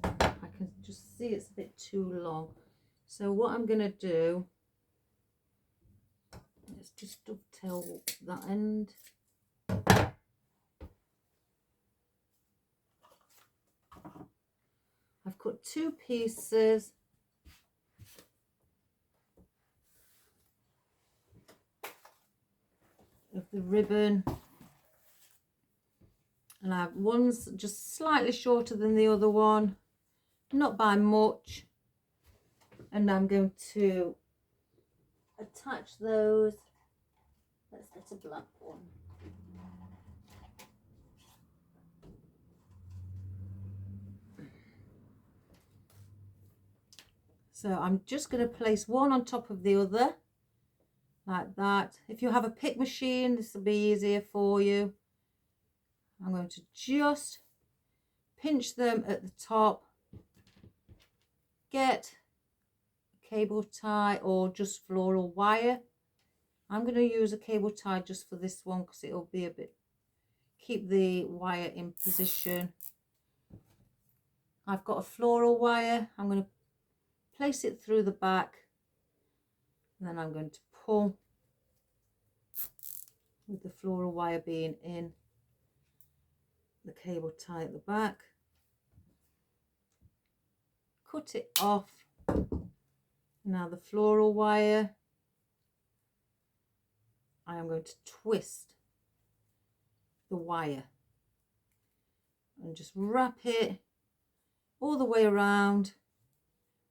I can just see it's a bit too long. So what I'm going to do, let's just dovetail that end. I've cut two pieces. Of the ribbon, and I have one's just slightly shorter than the other one, not by much, and I'm going to attach those. Let's get a black one. So I'm just going to place one on top of the other like that. If you have a pick machine, this will be easier for you. I'm going to just pinch them at the top, get a cable tie or just floral wire. I'm going to use a cable tie just for this one because it'll be a bit, keep the wire in position. I've got a floral wire. I'm going to place it through the back, and then I'm going to pull with the floral wire being in the cable tie at the back, cut it off. Now the floral wire, I am going to twist the wire and just wrap it all the way around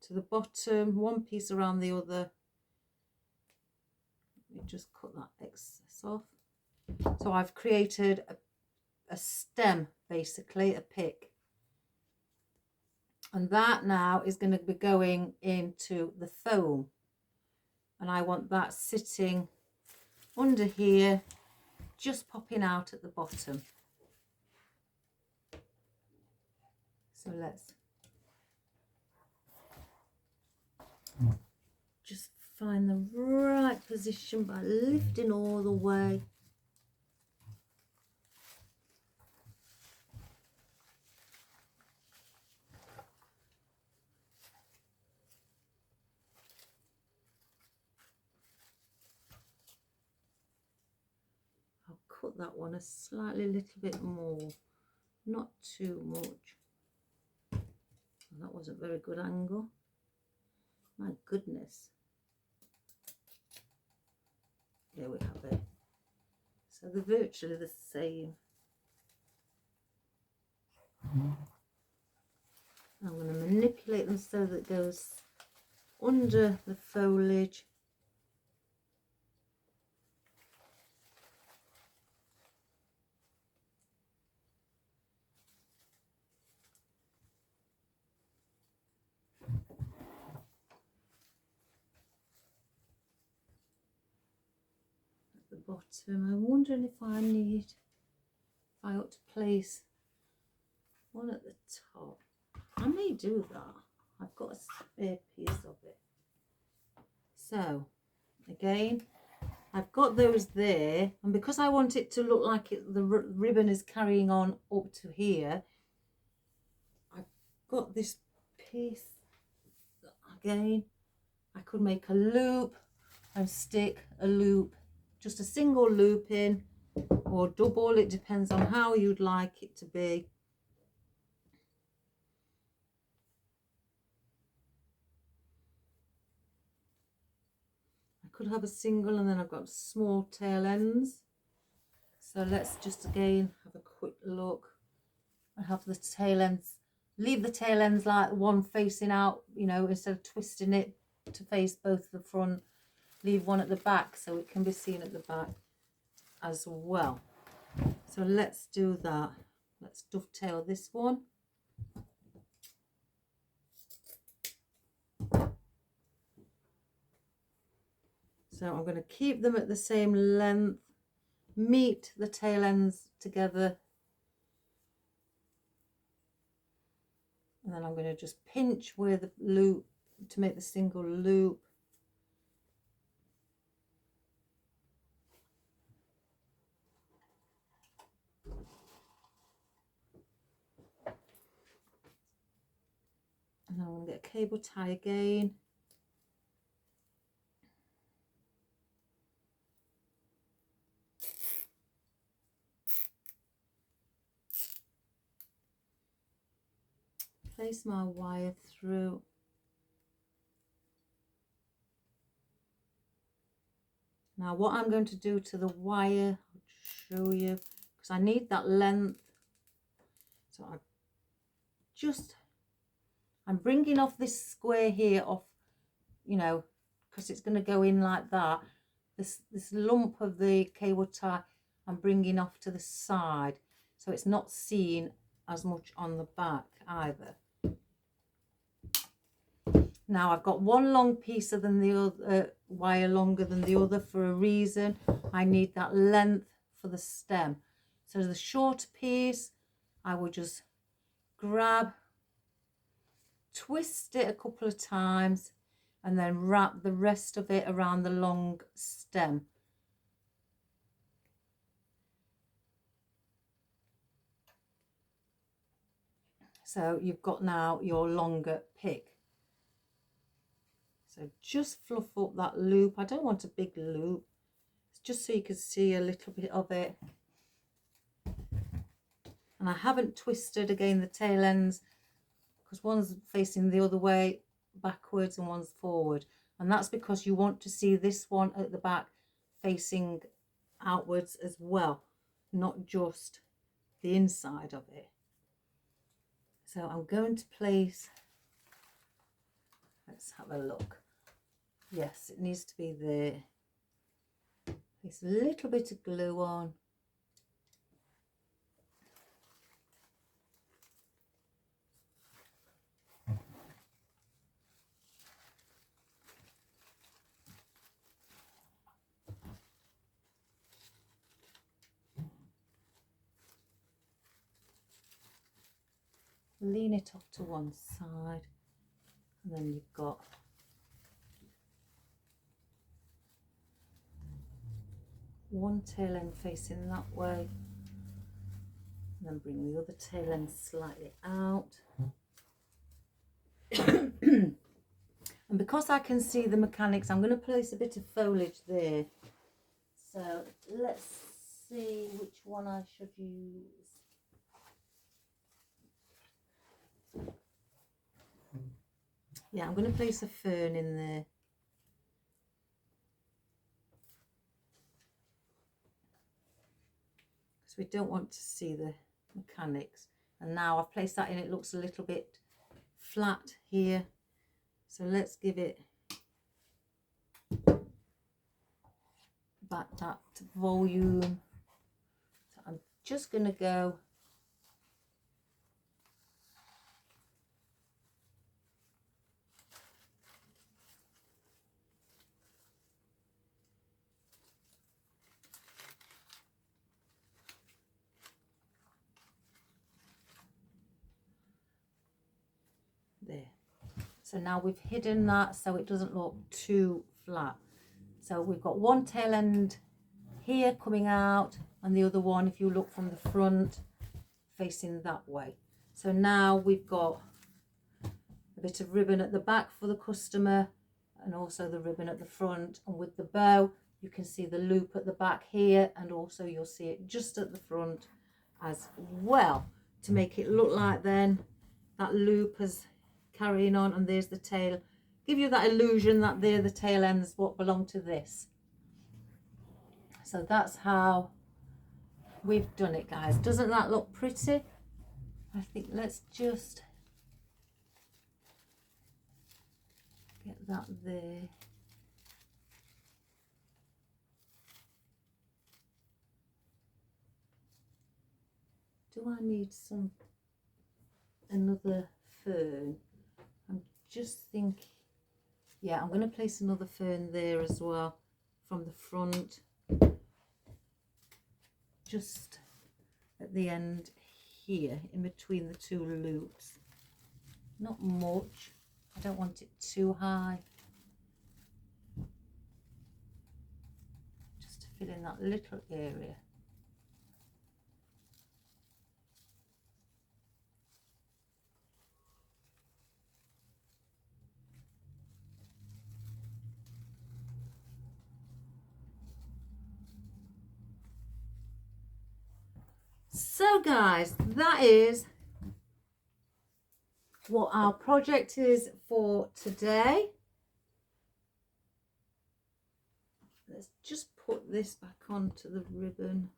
to the bottom, one piece around the other. Let me just cut that excess off. So I've created a stem, basically a pick, and that now is going to be going into the foam, and I want that sitting under here, just popping out at the bottom. So let's just find the right position by lifting all the way. I'll cut that one a slightly little bit more, not too much. That wasn't a very good angle. My goodness. There we have it. So they're virtually the same. I'm going to manipulate them so that it goes under the foliage. Bottom. I'm wondering if I ought to place one at the top. I may do that. I've got a spare piece of it. So again, I've got those there, and because I want it to look like the ribbon is carrying on up to here, I've got this piece. Again, I could make a loop and stick a loop, just a single loop in, or double, it depends on how you'd like it to be. I could have a single, and then I've got small tail ends. So let's just again have a quick look. I have the tail ends, leave the tail ends like one facing out, you know, instead of twisting it to face both the front. Leave one at the back so it can be seen at the back. as well. So let's do that. Let's dovetail this one. So I'm going to keep them at the same length, meet the tail ends together, and then I'm going to just pinch where the loop to make the single loop. And I'm going to get a cable tie again. Place my wire through. Now what I'm going to do to the wire, I'll show you, because I need that length. So I'm bringing off this square here off, you know, because it's going to go in like that. This lump of the cable tie I'm bringing off to the side, so it's not seen as much on the back either. Now I've got one long piece than the other, wire longer than the other for a reason. I need that length for the stem. So the shorter piece, I will just grab, twist it a couple of times, and then wrap the rest of it around the long stem. So you've got now your longer pick. So just fluff up that loop. I don't want a big loop. It's just so you can see a little bit of it. And I haven't twisted again the tail ends because one's facing the other way backwards and one's forward. And that's because you want to see this one at the back facing outwards as well, not just the inside of it. So I'm going to place, let's have a look. Yes, it needs to be there. Place a little bit of glue on. Lean it off to one side, and then you've got one tail end facing that way, and then bring the other tail end slightly out. And because I can see the mechanics, I'm going to place a bit of foliage there. So let's see which one I should use. Yeah, I'm going to place a fern in there. Because we don't want to see the mechanics. And now I've placed that in, it looks a little bit flat here. So let's give it back that volume. So I'm just going to go there. So now we've hidden that so it doesn't look too flat. So we've got one tail end here coming out and the other one, if you look from the front, facing that way. So now we've got a bit of ribbon at the back for the customer and also the ribbon at the front, and with the bow you can see the loop at the back here, and also you'll see it just at the front as well, to make it look like then that loop is carrying on and there's the tail, give you that illusion that they're the tail ends what belong to this. So that's how we've done it, guys. Doesn't that look pretty? I think let's just get that there. do I need another fern? I'm just thinking, yeah, I'm going to place another fern there as well from the front, just at the end here, in between the two loops. Not much, I don't want it too high, just to fill in that little area. So guys, that is what our project is for today. Let's just put this back onto the ribbon.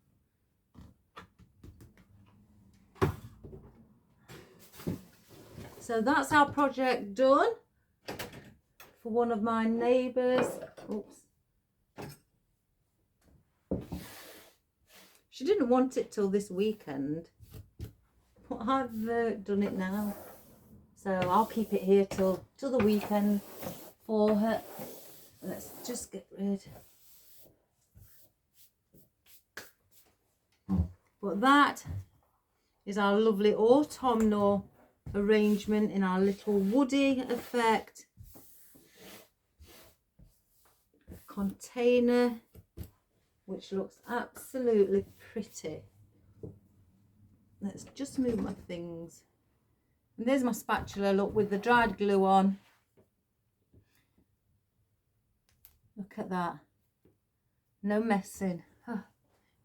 So that's our project done for one of my neighbours. Oops. She didn't want it till this weekend, but I've done it now. So I'll keep it here till the weekend for her. Let's just get rid. But that is our lovely autumnal arrangement in our little woody effect container, which looks absolutely pretty. Let's just move my things. And there's my spatula, look, with the dried glue on. Look at that. No messing. Huh.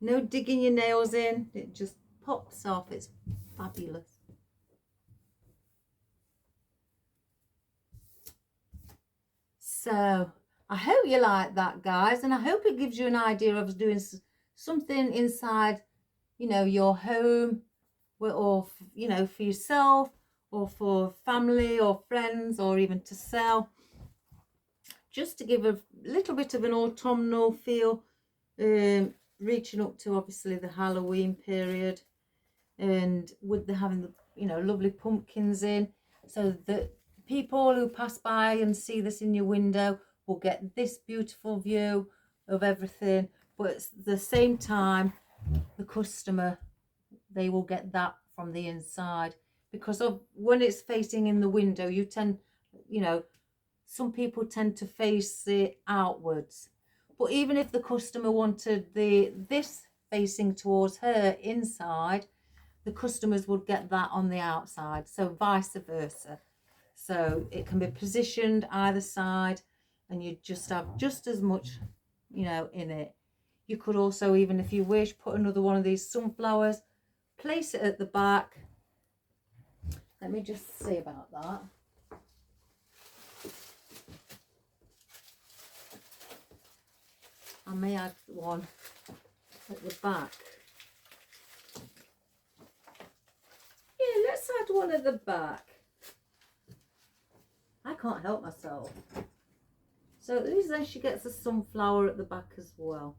No digging your nails in. It just pops off. It's fabulous. So I hope you like that, guys, and I hope it gives you an idea of doing something inside, you know, your home, or you know, for yourself, or for family or friends, or even to sell, just to give a little bit of an autumnal feel, reaching up to obviously the Halloween period, and with having the, you know, lovely pumpkins in, so that people who pass by and see this in your window will get this beautiful view of everything, but at the same time the customer, they will get that from the inside, because of when it's facing in the window, you tend, you know, some people tend to face it outwards, but even if the customer wanted this facing towards her inside, the customers would get that on the outside, so vice versa. So it can be positioned either side, and you just have just as much, you know, in it. You could also, even if you wish, put another one of these sunflowers, place it at the back. Let me just see about that. I may add one at the back. Yeah, let's add one at the back. I can't help myself. So at least then she gets a sunflower at the back as well.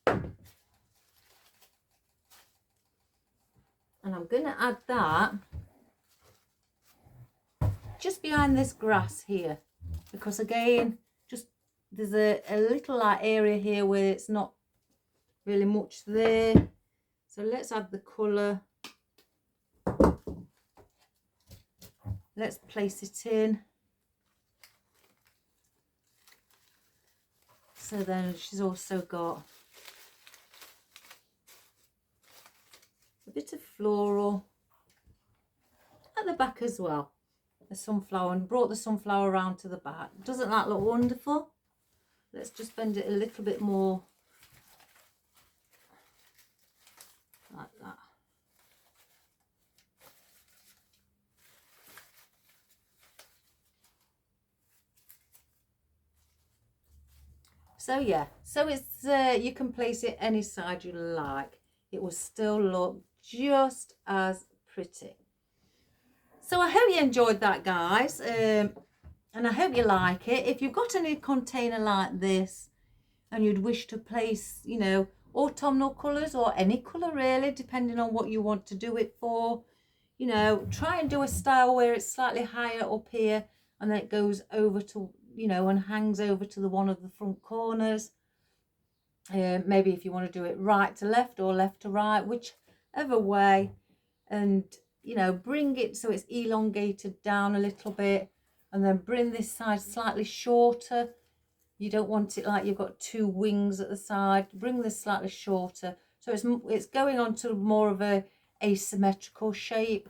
And I'm going to add that just behind this grass here, because again, just there's a little like area here where it's not really much there. So let's add the colour. Let's place it in. So then she's also got a bit of floral at the back as well. The sunflower, and brought the sunflower around to the back. Doesn't that look wonderful? Let's just bend it a little bit more like that. So yeah, so it's you can place it any side you like. It will still look just as pretty. So I hope you enjoyed that, guys, and I hope you like it. If you've got any container like this and you'd wish to place, you know, autumnal colours, or any colour really, depending on what you want to do it for. You know, try and do a style where it's slightly higher up here and then it goes over to, you know, and hangs over to the one of the front corners. Maybe if you want to do it right to left or left to right, whichever way, and you know, bring it so it's elongated down a little bit, and then bring this side slightly shorter. You don't want it like you've got two wings at the side. Bring this slightly shorter so it's going on to more of a asymmetrical shape,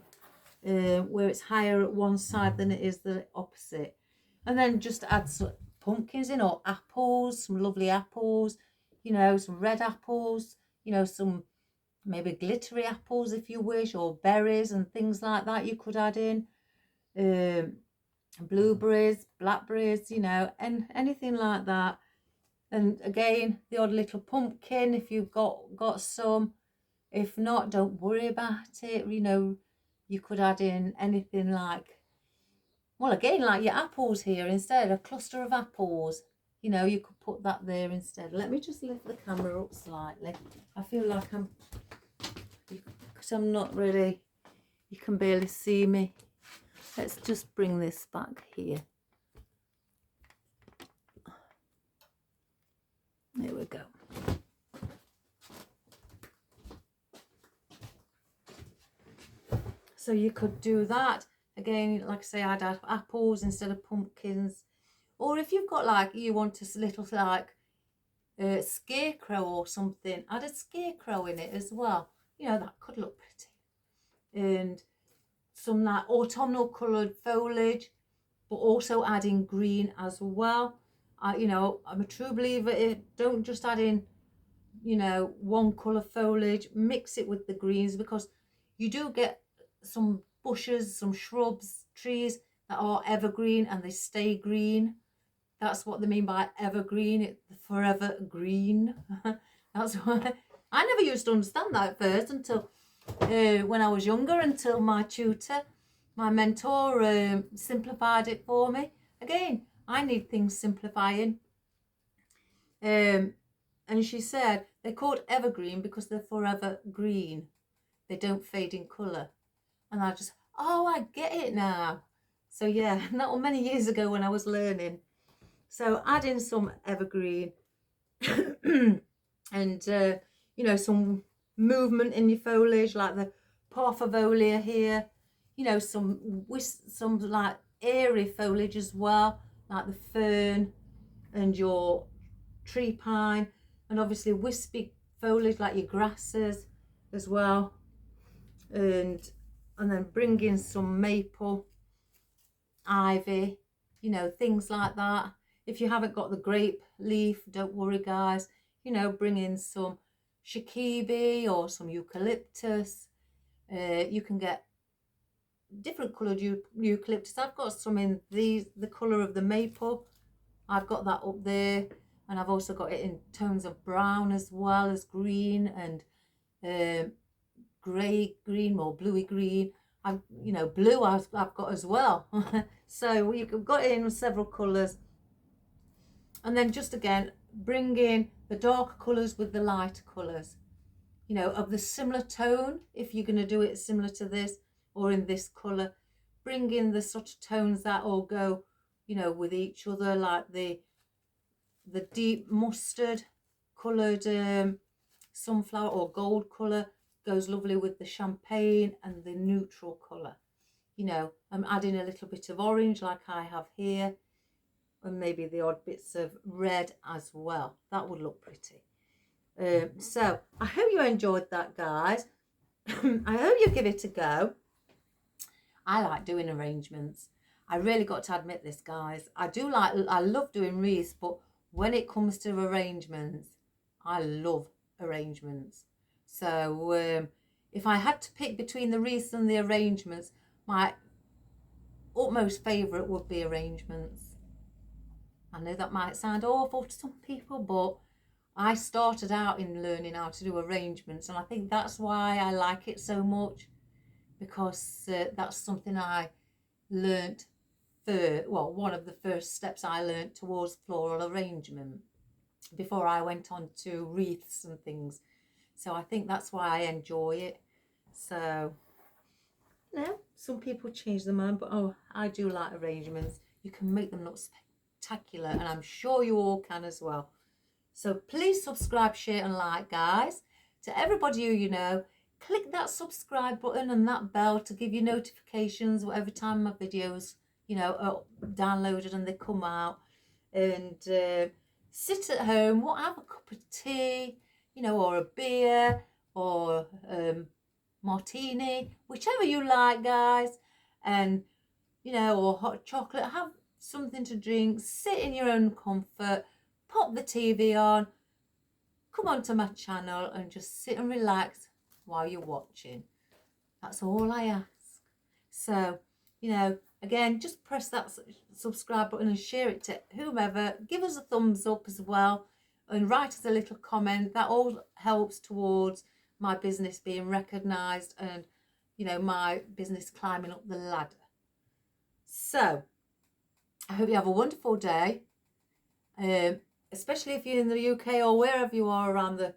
where it's higher at one side than it is the opposite. And then just add some pumpkins in, or apples, some lovely apples, you know, some red apples, you know, some maybe glittery apples if you wish, or berries and things like that you could add in. Blueberries, blackberries, you know, and anything like that. And again, the odd little pumpkin if you've got some. If not, don't worry about it. You know, you could add in anything like, well, again, like your apples here instead, a cluster of apples. You know, you could put that there instead. Let me just lift the camera up slightly. I feel like because I'm not really, you can barely see me. Let's just bring this back here. There we go. So you could do that. Again, like I say, I'd add apples instead of pumpkins. Or if you've got like, you want a little like scarecrow or something, add a scarecrow in it as well. You know, that could look pretty. And some like autumnal coloured foliage, but also adding green as well. You know, I'm a true believer, don't just add in, you know, one colour foliage, mix it with the greens, because you do get some bushes, some shrubs, trees that are evergreen and they stay green. That's what they mean by evergreen, it's forever green. That's why I never used to understand that at first until when I was younger, until my tutor, my mentor, simplified it for me. Again, I need things simplifying. And she said they're called evergreen because they're forever green. They don't fade in colour. And I just, oh, I get it now. So yeah, not many years ago when I was learning. So add in some evergreen and, you know, some movement in your foliage, like the Parfavolia here. You know, some like airy foliage as well, like the fern and your tree pine, and obviously wispy foliage like your grasses as well. And then bring in some maple, ivy, you know, things like that. If you haven't got the grape leaf, don't worry guys, you know, bring in some shikebe or some eucalyptus. You can get different coloured eucalyptus. I've got some in the colour of the maple. I've got that up there, and I've also got it in tones of brown as well as green and grey green or bluey green. You know, blue I've got as well. So you've got it in several colours. And then just again, bring in the darker colours with the lighter colours, you know, of the similar tone. If you're going to do it similar to this or in this colour, bring in the sort of tones that all go, you know, with each other, like the deep mustard coloured sunflower or gold colour goes lovely with the champagne and the neutral colour. You know, I'm adding a little bit of orange like I have here, and maybe the odd bits of red as well. That would look pretty. So I hope you enjoyed that, guys. I hope you give it a go. I like doing arrangements. I really got to admit this, guys. I love doing wreaths, but when it comes to arrangements, I love arrangements. So if I had to pick between the wreaths and the arrangements, my utmost favourite would be arrangements. I know that might sound awful to some people, but I started out in learning how to do arrangements, and I think that's why I like it so much, because that's something I learnt one of the first steps I learnt towards floral arrangement. before I went on to wreaths and things. So I think that's why I enjoy it. So, no, some people change their mind, but oh, I do like arrangements. You can make them look spectacular, and I'm sure you all can as well. So please subscribe, share and like, guys. To everybody who you know, click that subscribe button and that bell to give you notifications whatever time my videos, you know, are downloaded and they come out. And sit at home, have a cup of tea, you know, or a beer, or martini, whichever you like, guys, and, you know, or hot chocolate. Have something to drink, sit in your own comfort, pop the TV on, come onto my channel and just sit and relax while you're watching. That's all I ask. So, you know, again, just press that subscribe button and share it to whomever. Give us a thumbs up as well, and write us a little comment. That all helps towards my business being recognised and, you know, my business climbing up the ladder. So I hope you have a wonderful day, especially if you're in the UK or wherever you are around the,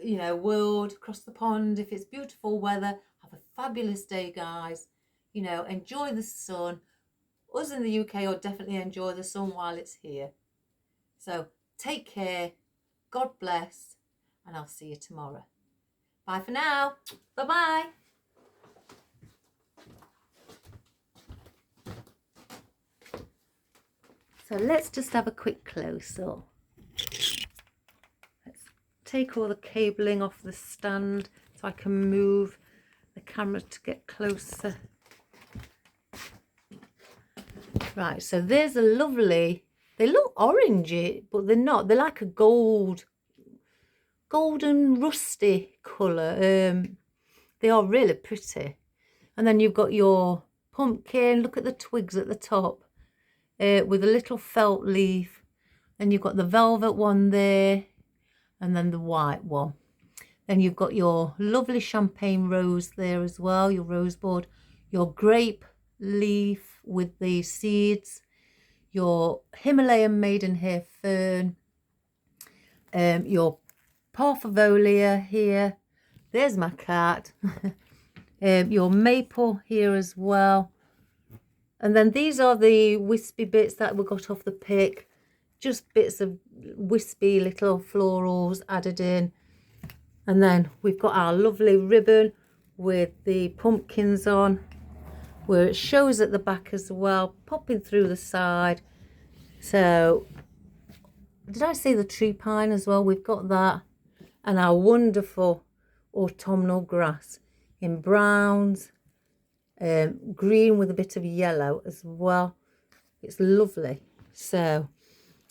you know, world, across the pond. If it's beautiful weather, have a fabulous day, guys. You know, enjoy the sun. Us in the UK will definitely enjoy the sun while it's here. So take care, God bless, and I'll see you tomorrow. Bye for now. Bye-bye. So let's just have a quick close-up. Let's take all the cabling off the stand so I can move the camera to get closer. Right, so there's a lovely, they look orangey, but they're not. They're like a golden rusty colour. They are really pretty. And then you've got your pumpkin. Look at the twigs at the top with a little felt leaf. Then you've got the velvet one there, and then the white one. Then you've got your lovely champagne rose there as well, your rosebud, your grape leaf with the seeds, your Himalayan maidenhair fern, your Parfavolia here. There's my cat. Your maple here as well. And then these are the wispy bits that we got off the pick. Just bits of wispy little florals added in. And then we've got our lovely ribbon with the pumpkins on, where it shows at the back as well, popping through the side. So, did I say the tree pine as well? We've got that. And our wonderful autumnal grass in browns, green with a bit of yellow as well. It's lovely. So,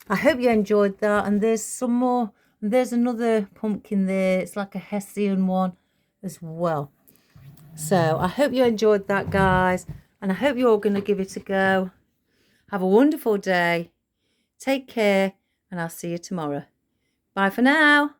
I hope you enjoyed that. And there's some more. There's another pumpkin there. It's like a Hessian one as well. So I hope you enjoyed that, guys. And I hope you're all going to give it a go. Have a wonderful day. Take care. And I'll see you tomorrow. Bye for now.